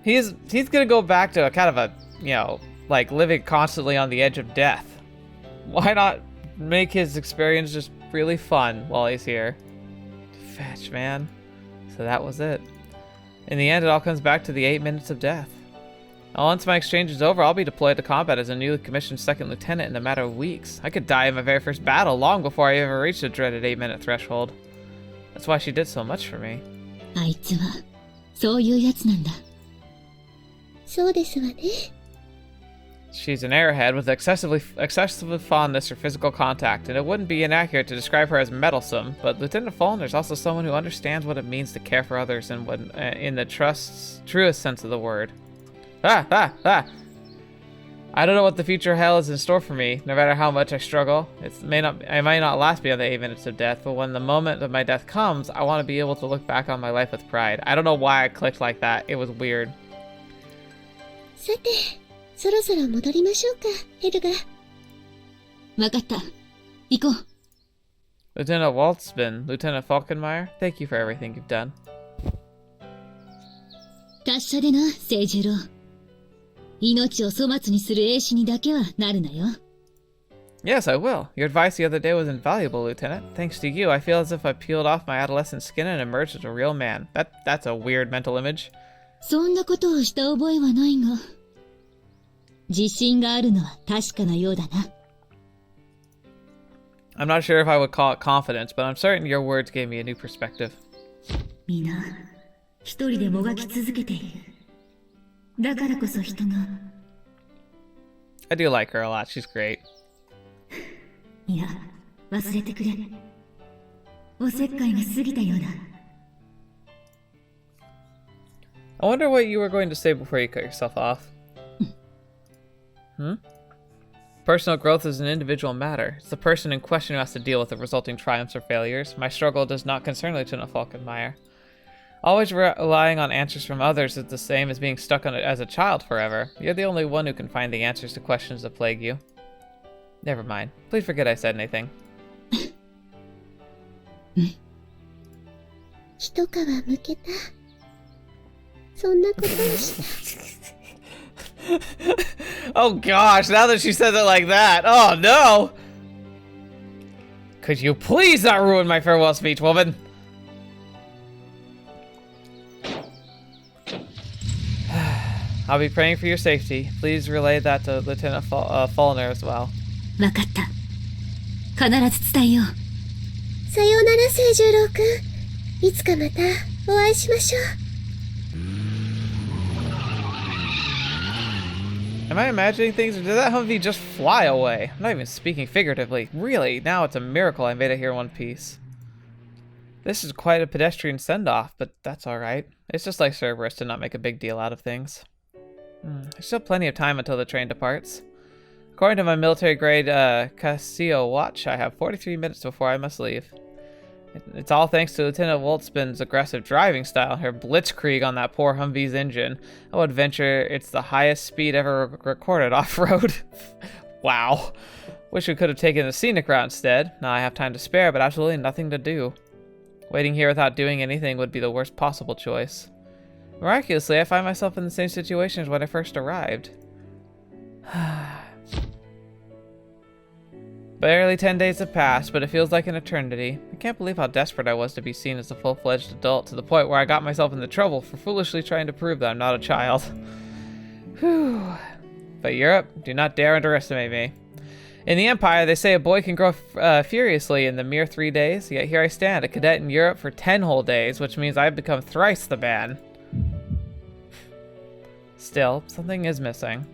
he's gonna go back to a kind of a, you know, like living constantly on the edge of death. Why not make his experience just really fun while he's here? Fetch, man. So that was it. In the end, it all comes back to the 8 minutes of death. Now, once my exchange is over, I'll be deployed to combat as a newly commissioned second lieutenant in a matter of weeks. I could die in my very first battle long before I ever reached the dreaded 8-minute threshold. That's why she did so much for me. あいつは、そういうやつなんだ。そうですわね。She's an airhead with excessive fondness for physical contact, and it wouldn't be inaccurate to describe her as meddlesome, but Lieutenant Fulner's also someone who understands what it means to care for others in the truest sense of the word. I don't know what the future hell is in store for me, no matter how much I struggle. I might not last beyond the 8 minutes of death, but when the moment of my death comes, I want to be able to look back on my life with pride. I don't know why I clicked like that. It was weird. さて、そろそろ戻りましょうか、ヘルガ。わかった。行こう。Lieutenant Waltzman, Lieutenant Falkenmeyer, thank you for everything you've done. 達者でな、清十郎。命を粗末にする英士にだけはなるなよ。Yes, I will. Your advice the other day was invaluable, Lieutenant. Thanks to you, I feel as if I peeled off my adolescent skin and emerged as a real man. That's a weird mental image. そんなことをした覚えはないが、自信があるのは確かなようだな。I'm not sure if I would call it confidence, but I'm certain your words gave me a new perspective. 皆、一人でもがき続けている。だからこそ人が。I do like her a lot. She's great. いや、忘れてくれ。おせっかいが過ぎたようだ。I wonder what you were going to say before you cut yourself off. Personal growth is an individual matter. It's the person in question who has to deal with the resulting triumphs or failures. My struggle does not concern Lieutenant Falkenmeyer. Always relying on answers from others is the same as being stuck on it as a child forever. You're the only one who can find the answers to questions that plague you. Never mind. Please forget I said anything. 一皮むけた。そんなことをした。 Oh gosh, now that she says it like that. Oh no! Could you please not ruin my farewell speech, woman? I'll be praying for your safety. Please relay that to Lieutenant Faulkner as well. わかった。必ず伝えよう。さようなら、清十郎くん。いつかまたお会いしましょう。 Am I imagining things, or did that Humvee just fly away? I'm not even speaking figuratively. Really, now it's a miracle I made it here in one piece. This is quite a pedestrian send-off, but that's alright. It's just like Cerberus to not make a big deal out of things. There's still plenty of time until the train departs. According to my military-grade Casio watch, I have 43 minutes before I must leave. It's all thanks to Lieutenant Woltzman's aggressive driving style and her blitzkrieg on that poor Humvee's engine. I would venture it's the highest speed ever recorded off-road. Wow. Wish we could have taken the scenic route instead. Now I have time to spare, but absolutely nothing to do. Waiting here without doing anything would be the worst possible choice. Miraculously, I find myself in the same situation as when I first arrived. Barely 10 days have passed, but it feels like an eternity. I can't believe how desperate I was to be seen as a full-fledged adult, to the point where I got myself into trouble for foolishly trying to prove that I'm not a child. Whew. But Europe, do not dare underestimate me. In the Empire, they say a boy can grow furiously in the mere 3 days, yet here I stand, a cadet in Europe for 10 whole days, which means I've become thrice the man. Still, something is missing.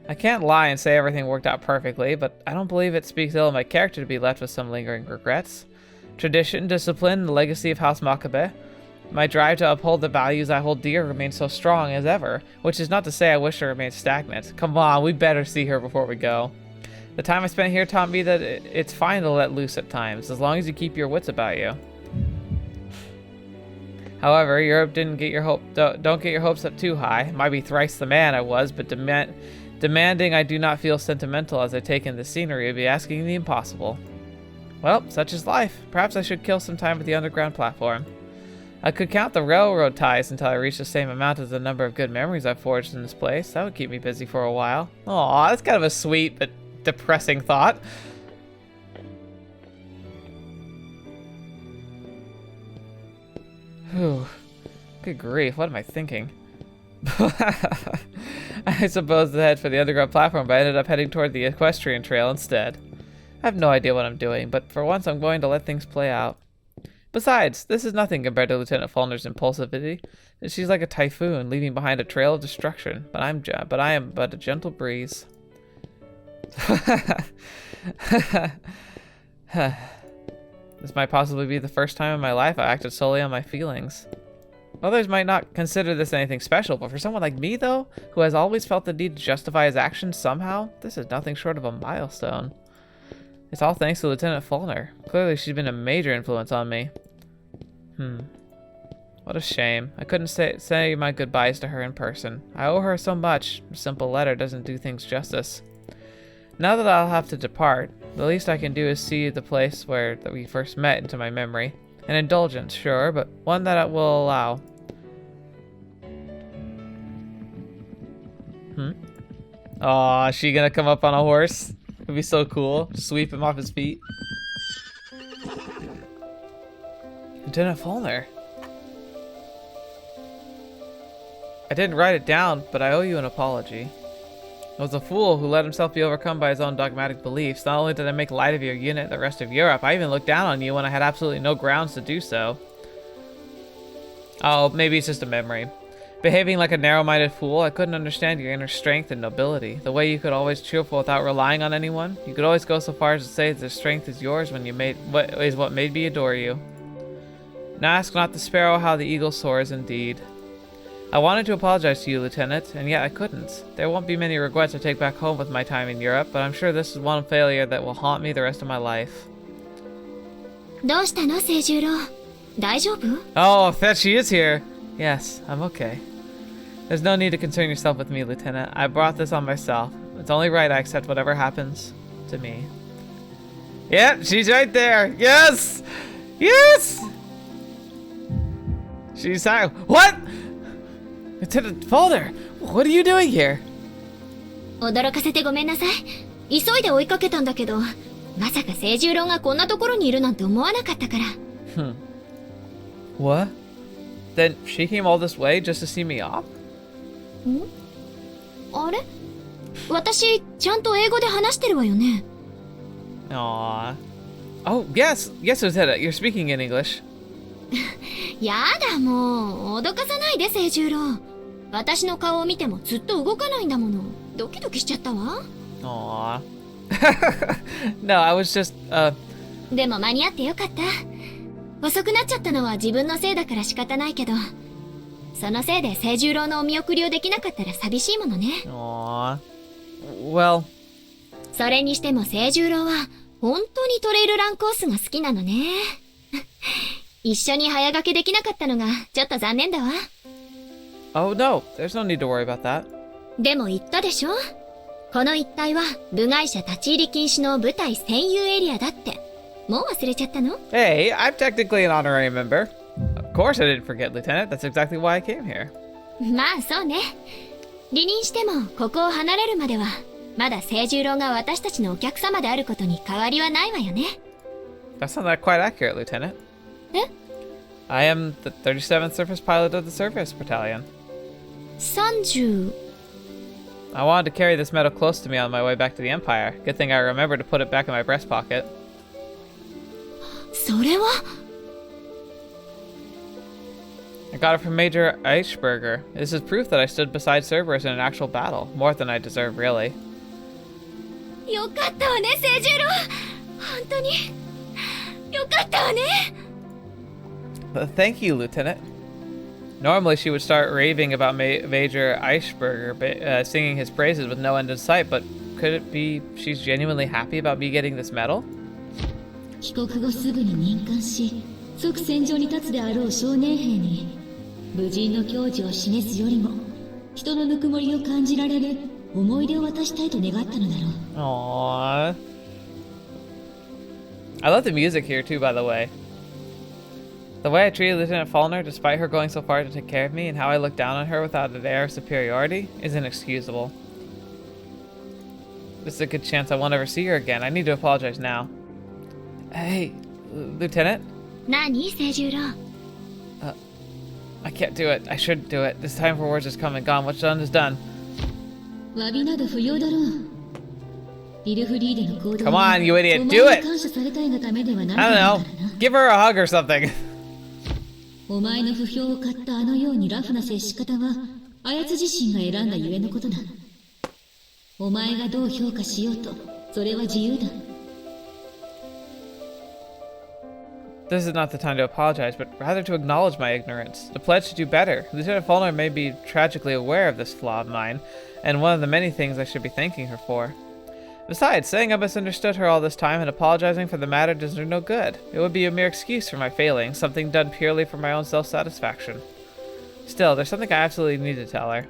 I can't lie and say everything worked out perfectly, but I don't believe it speaks ill of my character to be left with some lingering regrets. Tradition, discipline, the legacy of House Makabe. My drive to uphold the values I hold dear remains so strong as ever, which is not to say I wish to remain stagnant. Come on, we better see her before we go. The time I spent here taught me that it's fine to let loose at times, as long as you keep your wits about you. However, Europe don't get your hopes up too high. Might be thrice the man I was, but demanding I do not feel sentimental as I take in the scenery would be asking the impossible. Well, such is life. Perhaps I should kill some time at the underground platform. I could count the railroad ties until I reach the same amount as the number of good memories I've forged in this place. That would keep me busy for a while. Aw, that's kind of a sweet but depressing thought. Whew. Good grief, what am I thinking? I suppose to head for the underground platform, but I ended up heading toward the equestrian trail instead. I have no idea what I'm doing, but for once I'm going to let things play out. Besides, this is nothing compared to Lieutenant Faulkner's impulsivity. She's like a typhoon, leaving behind a trail of destruction, but I am but a gentle breeze. This might possibly be the first time in my life I acted solely on my feelings. Others might not consider this anything special, but for someone like me, though, who has always felt the need to justify his actions somehow, this is nothing short of a milestone. It's all thanks to Lieutenant Faulkner. Clearly, she's been a major influence on me. What a shame. I couldn't say my goodbyes to her in person. I owe her so much. A simple letter doesn't do things justice. Now that I'll have to depart, the least I can do is see the place that we first met into my memory. An indulgence, sure, but one that I will allow. Aw, is she gonna come up on a horse? It'd be so cool. Sweep him off his feet. Lieutenant Faulkner. I didn't write it down, but I owe you an apology. I was a fool who let himself be overcome by his own dogmatic beliefs. Not only did I make light of your unit and the rest of Europe, I even looked down on you when I had absolutely no grounds to do so. Oh, maybe it's just a memory. Behaving like a narrow-minded fool, I couldn't understand your inner strength and nobility. The way you could always cheerful without relying on anyone. You could always go so far as to say that the strength is yours when what made me adore you. Now ask not the sparrow how the eagle soars indeed. I wanted to apologize to you, Lieutenant, and yet I couldn't. There won't be many regrets I take back home with my time in Europe, but I'm sure this is one failure that will haunt me the rest of my life. どうしたの、聖十郎？大丈夫？ Oh, that she is here. Yes, I'm okay. There's no need to concern yourself with me, Lieutenant. I brought this on myself. It's only right I accept whatever happens to me. Yep, she's right there. Yes! Yes! She's what? Lieutenant Folder, what are you doing here? 驚かせてごめんなさい。急いで追いかけたんだけど、まさか聖十郎がこんなところにいるなんて思わなかったから。What? Then she came all this way just to see me off? ん？あれ？私、ちゃんと英語で話してるわよね。Aww. Oh, yes, Lieutenant, you're speaking in English. やだもう、脅かさないで聖十郎。私の顔を見てもずっと動かないんだもの。ドキドキしちゃったわ。Aww. No, I was just, でも間に合ってよかった。遅くなっちゃったのは自分のせいだから仕方ないけど、そのせいで聖十郎のお見送りをできなかったら寂しいものね。Aww. Well. それにしても聖十郎は本当にトレイルランコースが好きなのね。一緒に早掛けできなかったのがちょっと残念だわ。Oh no, there's no need to worry about that. でも言ったでしょ？この一帯は部外者立ち入り禁止の部隊専有エリアだって。もう忘れちゃったの？ Hey, I'm technically an honorary member. Of course I didn't forget, Lieutenant. That's exactly why I came here. まあそうね。離任してもここを離れるまではまだ聖十郎が私たちのお客様であることに変わりはないわよね。That's not quite accurate, Lieutenant. え？ I am the 37th Surface Pilot of the Cerberus battalion. 30... I wanted to carry this medal close to me on my way back to the Empire. Good thing I remembered to put it back in my breast pocket. それは? I got it from Major Eichberger. This is proof that I stood beside Cerberus in an actual battle. More than I deserve, really. よかったわね、聖十郎。本当によかったわね。Thank you, Lieutenant. Normally she would start raving about Major Eichberger, singing his praises with no end in sight, but could it be she's genuinely happy about me getting this medal? 帰国後すぐに任官し、即戦場に立つであろう少年兵に、武人の矜持を示すよりも、人のぬくもりを感じられる思い出を渡したいと願ったのだろう。Aww. I love the music here too, by the way. The way I treated Lieutenant Faulkner, despite her going so far to take care of me, and how I looked down on her without an air of superiority, is inexcusable. This is a good chance I won't ever see her again. I need to apologize now. Hey, Lieutenant? 何、聖十郎? I can't do it. I shouldn't do it. This time for words is come and gone. What's done is done. 詫びなど不要だろう。ビルフリーでの行動 Come on, you idiot. Do it! I don't know. Give her a hug or something. お前の不評を買ったあのようにラフな接し方は、あやつ自身が選んだゆえのことだ。お前がどう評価しようと、それは自由だ。This is not the time to apologize, but rather to acknowledge my ignorance. To pledge to do better. Lieutenant Faulkner may be tragically aware of this flaw of mine, and one of the many things I should be thanking her for. Besides, saying I misunderstood her all this time and apologizing for the matter does her no good. It would be a mere excuse for my failing, something done purely for my own self-satisfaction. Still, there's something I absolutely need to tell her.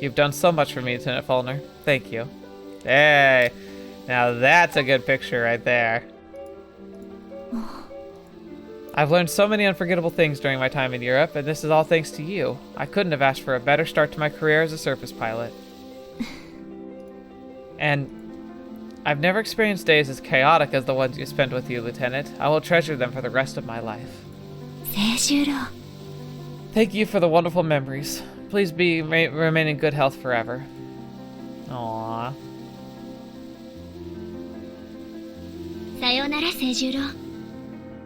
You've done so much for me, Lieutenant Faulkner. Thank you. Hey, now that's a good picture right there. I've learned so many unforgettable things during my time in Europe, and this is all thanks to you. I couldn't have asked for a better start to my career as a surface pilot. And I've never experienced days as chaotic as the ones you spent with you, Lieutenant. I will treasure them for the rest of my life. 聖十郎. Thank you for the wonderful memories. Please remain in good health forever. Aww. さようなら、聖十郎。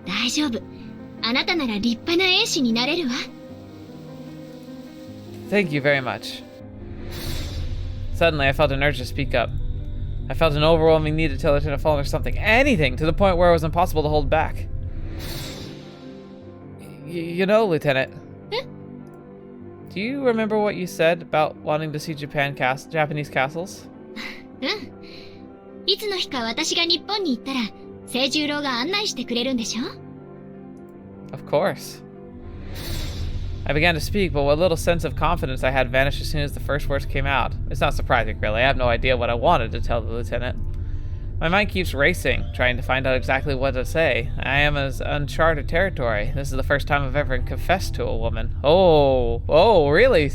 大丈夫。あなたなら立派な英士になれるわ。Thank you very much. Suddenly, I felt an urge to speak up. I felt an overwhelming need to tell Lieutenant Faulkner something, anything, to the point where it was impossible to hold back. You know, Lieutenant. Eh? Do you remember what you said about wanting to see Japanese castles? うん。いつの日か私が日本に行ったら、清十郎が案内してくれるんでしょ? Of course. I began to speak, but what little sense of confidence I had vanished as soon as the first words came out. It's not surprising, really. I have no idea what I wanted to tell the lieutenant. My mind keeps racing, trying to find out exactly what to say. I am in uncharted territory. This is the first time I've ever confessed to a woman. Oh, really?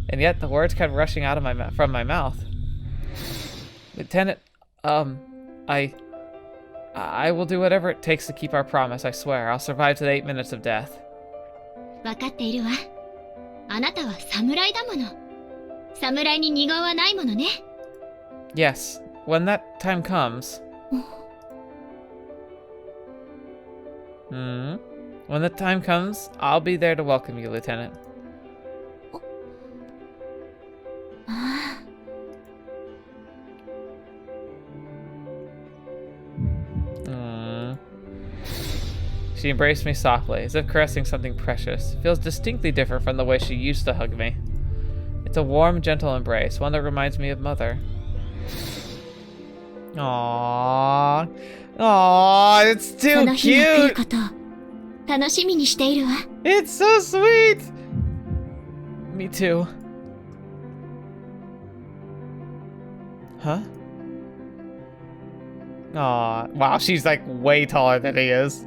And yet the words kept rushing out of from my mouth. Lieutenant, I will do whatever it takes to keep our promise, I swear. I'll survive to the 8 minutes of death. わかっているわ。あなたは侍だもの。侍に二言はないものね。Yes, when that time comes. When the time comes, I'll be there to welcome you, Lieutenant. ああ。She embraced me softly, as if caressing something precious. It feels distinctly different from the way she used to hug me. It's a warm, gentle embrace, one that reminds me of Mother. Aww. Aww, it's too cute! 楽しみにしているわ。It's so sweet! Me too. Huh? Aw, wow, she's like way taller than he is.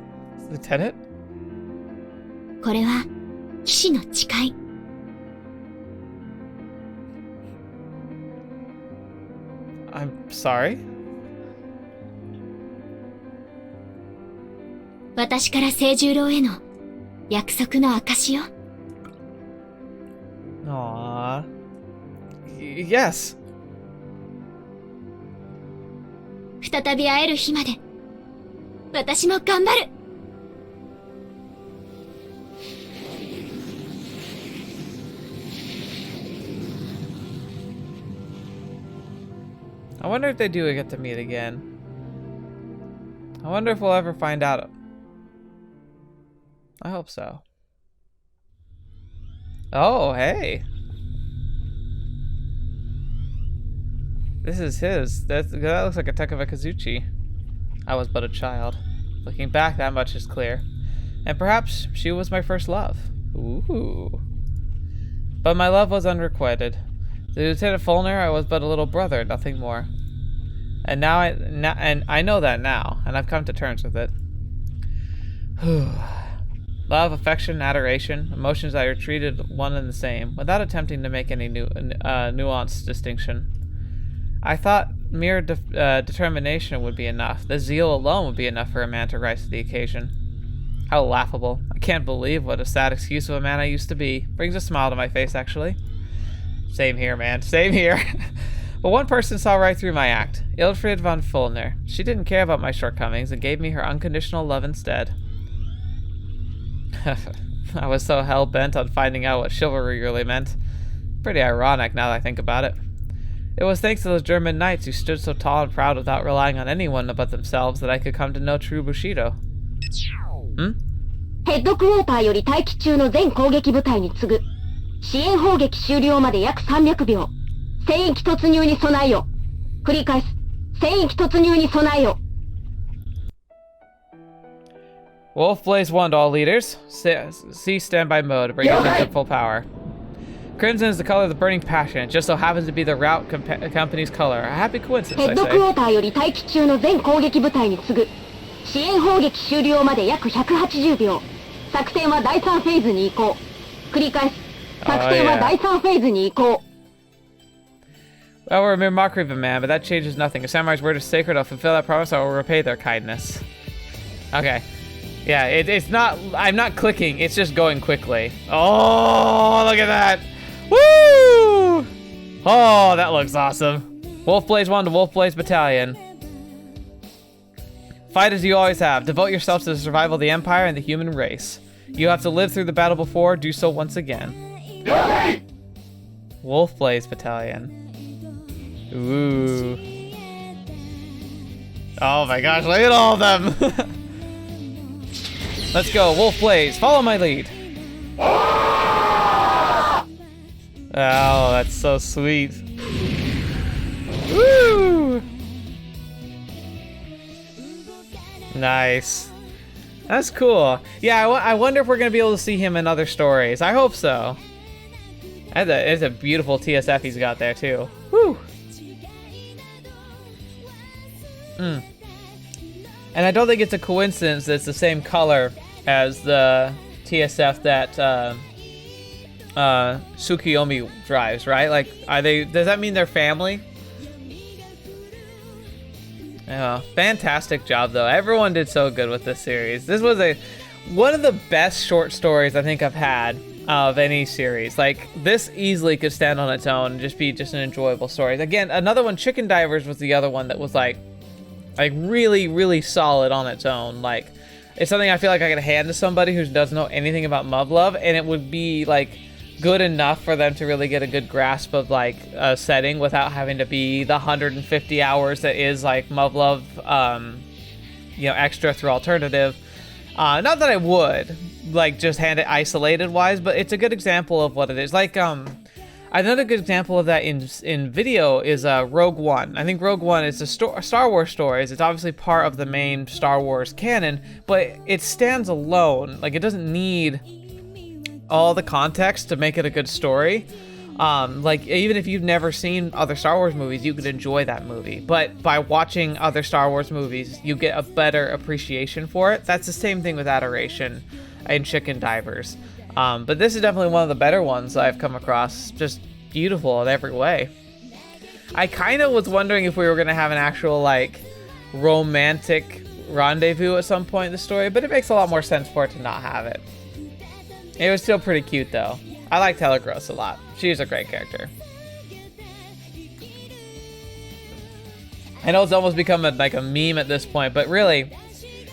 Lieutenant? これは騎士の誓い。I'm sorry? 私から清十郎への約束の証よ。Aww. Yes. 再び会える日まで私も頑張る。I wonder if they do get to meet again. I wonder if we'll ever find out. I hope so. Oh, hey. This is his. That looks like a Takava Kazuchi. I was but a child. Looking back, that much is clear. And perhaps she was my first love. Ooh. But my love was unrequited. To Lieutenant Fulner, I was but a little brother, nothing more. And now I know that now, and I've come to terms with it. Love, affection, adoration, emotions that are treated one and the same, without attempting to make any nuanced distinction. I thought mere determination would be enough. The zeal alone would be enough for a man to rise to the occasion. How laughable. I can't believe what a sad excuse of a man I used to be. Brings a smile to my face, actually. Same here, man. Same here. But one person saw right through my act. Ilfrid von Fulner. She didn't care about my shortcomings and gave me her unconditional love instead. I was so hell-bent on finding out what chivalry really meant. Pretty ironic now that I think about it. It was thanks to those German knights who stood so tall and proud without relying on anyone but themselves that I could come to know true Bushido. Hmm? ヘッドクォーターより待機中の全攻撃部隊に次ぐ。支援砲撃終了まで約300秒。戦域突入に備えよ。繰り返す。戦域突入に備えよ。Wolf Blaze 1 to all leaders. See standby mode to bring it to full power. Crimson is the color of the burning passion. It just so happens to be the route company's color. A happy coincidence, ヘッ I ドクォ say. ーターより待機中の全攻撃部隊に次ぐ。支援砲撃終了まで約180秒。作戦は第3フェーズに移行。繰り返す。作戦は第3フェーズに移行。Well, we're a mere mockery of a man, but that changes nothing. If Samurai's word is sacred, I'll fulfill that promise. I will repay their kindness. Okay. Yeah, it's not... I'm not clicking. It's just going quickly. Oh, look at that. Woo! Oh, that looks awesome. Wolf Blaze 1 to Wolf Blaze Battalion. Fight as you always have. Devote yourselves to the survival of the Empire and the human race. You have to live through the battle before. Do so once again. Wolf Blaze Battalion. Ooh. Oh my gosh, look at all of them. Let's go, Wolf Blaze. Follow my lead. Oh, that's so sweet. Woo! Nice. That's cool. Yeah, I wonder if we're going to be able to see him in other stories. I hope so. It's a beautiful TSF he's got there, too. Woo! And I don't think it's a coincidence that it's the same color as the TSF that Tsukiyomi drives, right? Like, does that mean they're family? Yeah, fantastic job though. Everyone did so good with this series. This was one of the best short stories I think I've had of any series. Like, this easily could stand on its own and just be an enjoyable story. Again, another one, Chicken Divers, was the other one that was like really, really solid on its own. Like, it's something I feel like I could hand to somebody who doesn't know anything about Muv-Luv, and it would be like good enough for them to really get a good grasp of like a setting without having to be the 150 hours that is like Muv-Luv, extra through alternative. Not that I would like just hand it isolated wise, but it's a good example of what it is. Like, another good example of that in video is Rogue One. I think Rogue One is a Star Wars stories. It's obviously part of the main Star Wars canon, but it stands alone. Like, it doesn't need all the context to make it a good story. Like, even if you've never seen other Star Wars movies, you could enjoy that movie. But by watching other Star Wars movies, you get a better appreciation for it. That's the same thing with Adoration and Chicken Divers. But this is definitely one of the better ones I've come across. Just beautiful in every way. I kind of was wondering if we were going to have an actual, like, romantic rendezvous at some point in the story, but it makes a lot more sense for it to not have it. It was still pretty cute, though. I like Telegross a lot. She's a great character. I know it's almost become like a meme at this point, but really,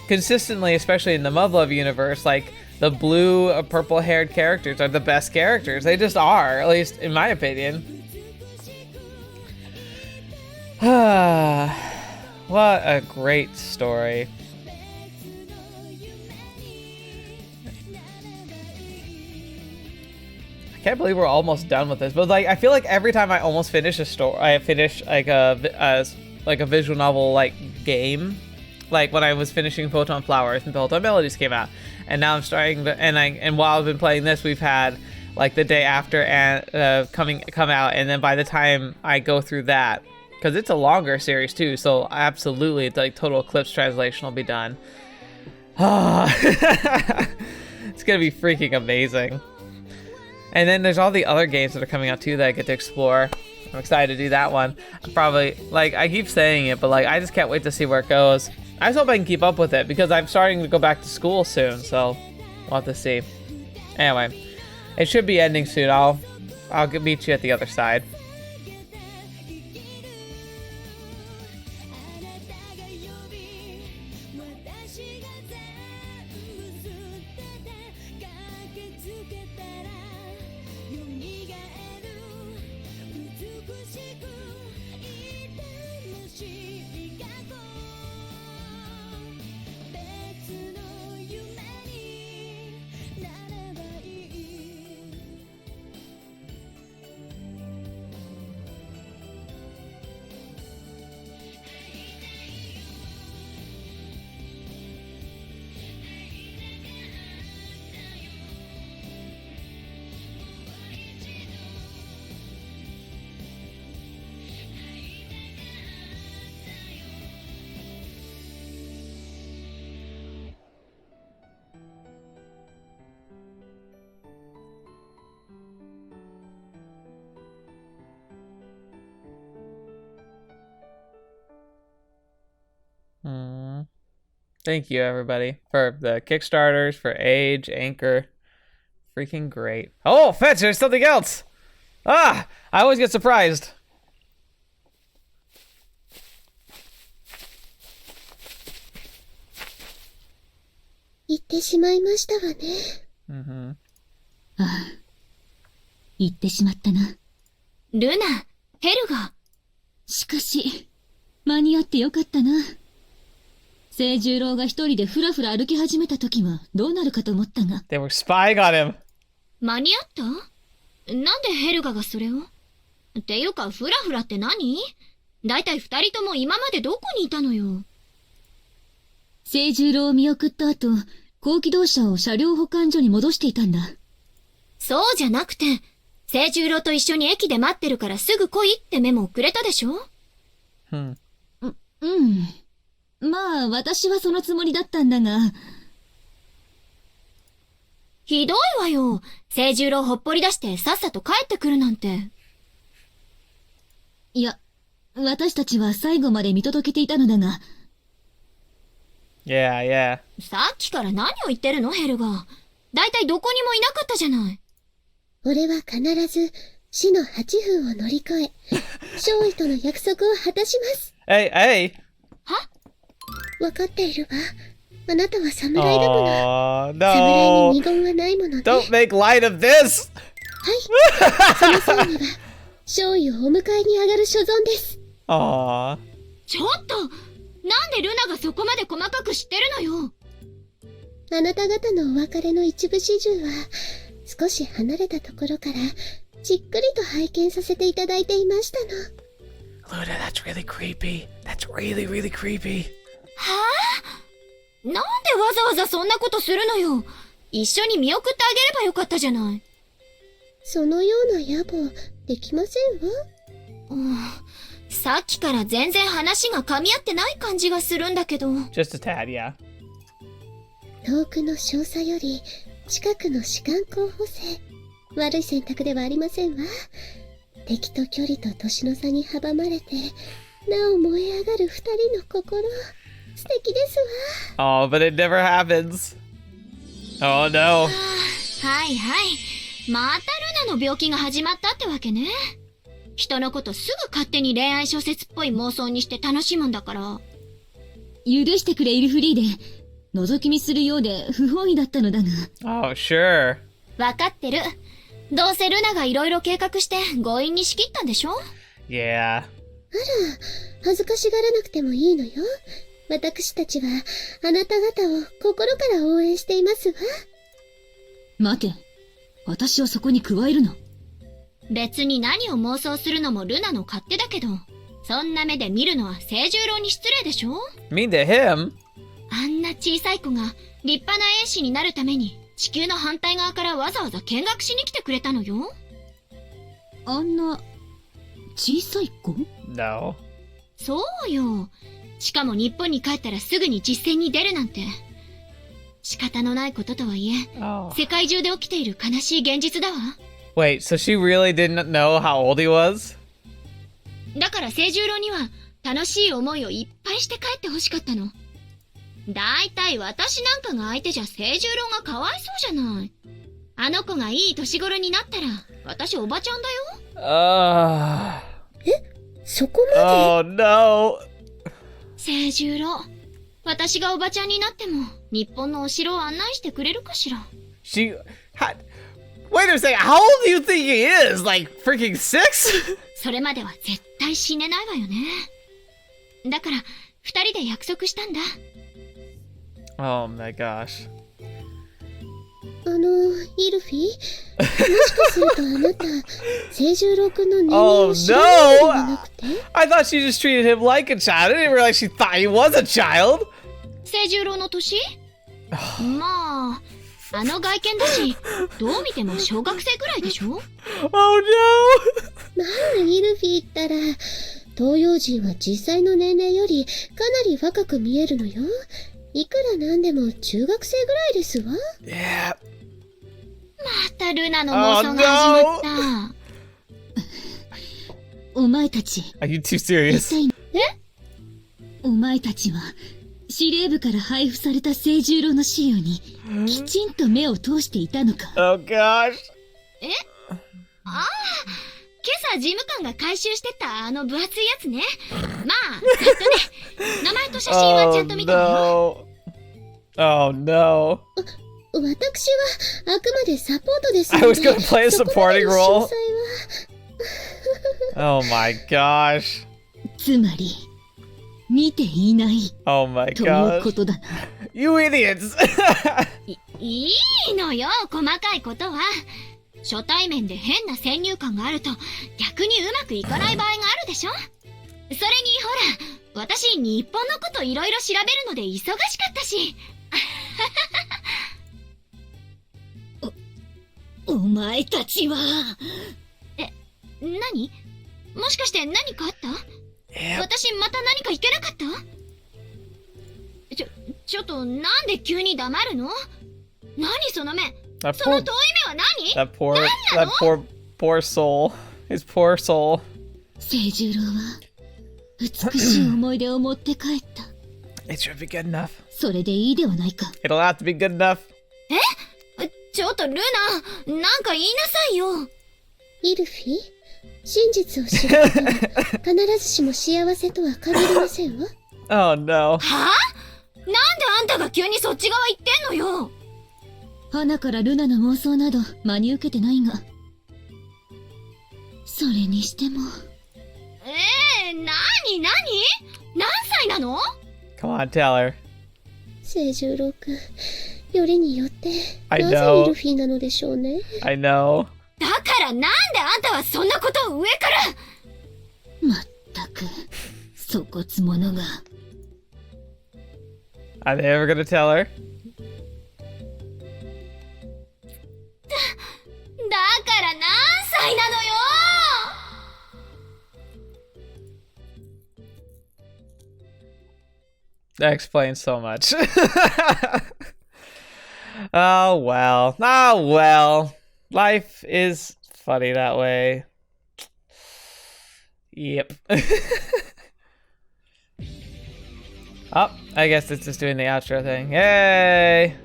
consistently, especially in the Muv-Luv universe, like, the blue, purple-haired characters are the best characters. They just are, at least in my opinion. What a great story. I can't believe we're almost done with this, but like, I feel like every time I almost finish a story, I finish like a visual novel like game. Like when I was finishing Photon Flowers and Photonmelodies came out, and now I'm starting to, and while I've been playing this, we've had like the day after and come out, and then by the time I go through that, because it's a longer series too, so absolutely, it's like Total Eclipse translation will be done. It's gonna be freaking amazing. And then there's all the other games that are coming out too that I get to explore. I'm excited to do that one. Probably, like, I keep saying it, but like, I just can't wait to see where it goes. I just hope I can keep up with it because I'm starting to go back to school soon, so we'll have to see. Anyway, it should be ending soon. I'll meet you at the other side. Thank you, everybody, for the Kickstarters, for Age, Anchor. Freaking great. Oh, Fetch, there's something else! Ah! I always get surprised. Mm-hmm. ああ、行ってしまったな。ルナ、ヘルが。しかし、間に合ってよかったな。清十郎が一人でふらふら歩き始めた時はどうなるかと思ったが。They were spying on him. 間に合った？なんでヘルガがそれを？っていうか、ふらふらって何？だいたい二人とも今までどこにいたのよ。清十郎を見送った後、高機動車を車両保管所に戻していたんだ。そうじゃなくて、清十郎と一緒に駅で待ってるからすぐ来いってメモをくれたでしょ？うん。まあ、私はそのつもりだったんだが。ひどいわよ。清十郎ほっぽり出してさっさと帰ってくるなんて。いや、私たちは最後まで見届けていたのだが。Yeah. さっきから何を言ってるの、ヘルガ。だいたいどこにもいなかったじゃない。俺は必ず死の8分を乗り越え、少尉との約束を果たします。Hey. は？わかっているわ。あなたは侍だもの。Oh, 侍 no. に二言はないものね。Don't make light of this! はい。その際には、少尉をお迎えに上がる所存です。Aww. ちょっと、なんでルナがそこまで細かく知ってるのよ。あなた方のお別れの一部始終は、少し離れたところから、じっくりと拝見させていただいていましたの。Luna, that's really creepy. That's really creepy. はぁ？なんでわざわざそんなことするのよ。一緒に見送ってあげればよかったじゃない。そのような野望、できませんわ。さっきから全然話が噛み合ってない感じがするんだけど。Just a tad, yeah. 遠くの少佐より近くの士官候補生。悪い選択ではありませんわ。敵と距離と年の差に阻まれて、なお燃え上がる二人の心。素敵ですわ。Oh, but it never happens. Oh no. はいはい。またルナの病気が始まったってわけね。人のことすぐ勝手に恋愛小説っぽい妄想にして楽しむんだから。許してくれイルフリーで、覗き見するようで不本意だったのだが。Oh, sure. わかってる。どうせルナがいろいろ計画して強引に仕切ったんでしょ？ Yeah. あら、恥ずかしがらなくてもいいのよ。私たちはあなた方を心から応援していますわ。待て、私をそこに加えるの。別に何を妄想するのもルナの勝手だけど、そんな目で見るのは清十郎に失礼でしょ？ Mean to him? あんな小さい子が立派な兵士になるために地球の反対側からわざわざ見学しに来てくれたのよ。あんな小さい子？ No. そうよ。しかも日本に帰ったらすぐに実戦に出るなんて。仕方のないこととはいえ、Oh. 世界中で起きている悲しい現実だわ。Wait, so she really didn't know how old he was? だから清十郎には楽しい思いをいっぱいして帰ってほしかったの。だいたい私なんかが相手じゃ清十郎がかわいそうじゃない。あの子がいい年頃になったら私おばちゃんだよ。そこまで？ Oh no. 清十郎、私がおばちゃんになっても日本のお城を案内してくれるかしら。 She had... Wait a second, how old do you think he is? Like freaking 6? それまでは絶対死ねないわよね。だから二人で約束したんだ。Oh my gosh. イルフィ、もしかするとあなた、清十郎くんの年齢 Oh を知らないのでは no! なくて？ I thought she just treated him like a child. I didn't realize she thought he was a child. 清十郎の年？まあ、あの外見だし、どう見ても小学生ぐらいでしょ？ Oh no! まあ、イルフィったら、東洋人は実際の年齢よりかなり若く見えるのよ。いくらなんでも中学生ぐらいですわ。Yeah. またルナの妄想が始まった。お前たち。 Are you too serious? お前たちは、司令部から配布された清十郎の資料に、きちんと目を通していたのか。Oh gosh. ああ、今朝事務官が回収してったあの分厚いやつね。まあ、ざっとね、名前と写真はちゃんと見たわよ。Oh no. 私はあくまでサポートですので。 I was gonna play a supporting そ role. こまでの詳細は Oh my gosh. つまり、見ていない Oh my というこ god. とだな。 You idiots! いいのよ、細かいことは。初対面で変な先入観があると逆にうまくいかない場合があるでしょ。それにほら、私日本のこといろいろ調べるので忙しかったし。お前たちは。何？もしかして何かあった？私また何かいけなかった？ちょっとなんで急に黙るの？何その目？ That その poor, 遠い目は何？ that poor soul. His poor soul. 清十郎は美しい思い出を持って帰った。 It should be good enough. それでいいではないか。 It'll have to be good enough. ちょっとルナ、なんか言いなさいよ。イルフィ、真実を知ることは必ずしも幸せとは限りませんわ。Oh no. はぁ？なんであんたが急にそっち側行ってんのよ。花からルナの妄想など真に受けてないが。それにしても。何何歳なの？ Come on, tell her. 清十郎くん、よりによって I なぜ know. イルフィなのでしょうね。I know. だからなんであんたはそんなことを上から。まったく、粗骨者が。Are they ever gonna tell her? だから何歳なのよ。That explains so much. Oh well. Oh well. Life is funny that way. Yep. Oh, I guess it's just doing the outro thing. Yay!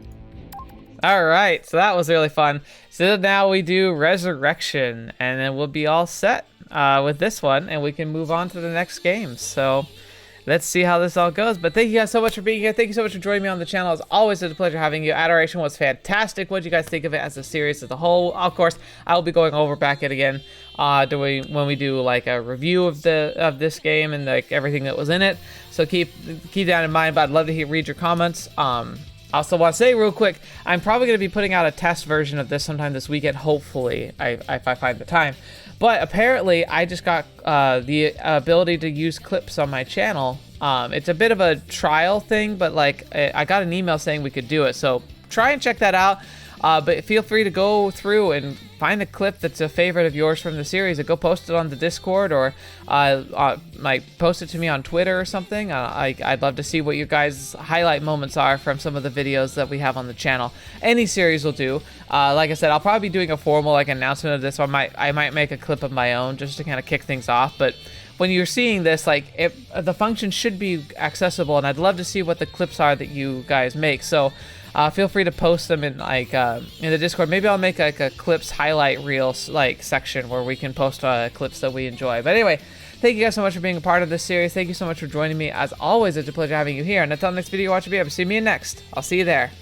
Alright, so that was really fun. So now we do Resurrection, and then we'll be all set with this one, and we can move on to the next game. So let's see how this all goes. But thank you guys so much for being here. Thank you so much for joining me on the channel. As always, it's a pleasure having you. Adoration was fantastic. What did you guys think of it as a series as a whole? Of course, I will be going over back it again when we do like a review of this game and like everything that was in it. So keep that in mind. But I'd love to read your comments. I also want to say real quick, I'm probably going to be putting out a test version of this sometime this weekend, hopefully, if I find the time. But apparently, I just got the ability to use clips on my channel. It's a bit of a trial thing, but like I got an email saying we could do it. So try and check that out. But feel free to go through and find a clip that's a favorite of yours from the series and go post it on the Discord or like post it to me on Twitter or something. I'd love to see what your guys' highlight moments are from some of the videos that we have on the channel. Any series will do. Like I said, I'll probably be doing a formal like announcement of this. So I might make a clip of my own just to kind of kick things off. But when you're seeing this, like the function should be accessible, and I'd love to see what the clips are that you guys make. So feel free to post them in like in the Discord. Maybe I'll make like a clips highlight reels like section where we can post clips that we enjoy. But anyway, thank you guys so much for being a part of this series. Thank you so much for joining me. As always, it's a pleasure having you here. And until the next video, watch me up. See me next. I'll see you there.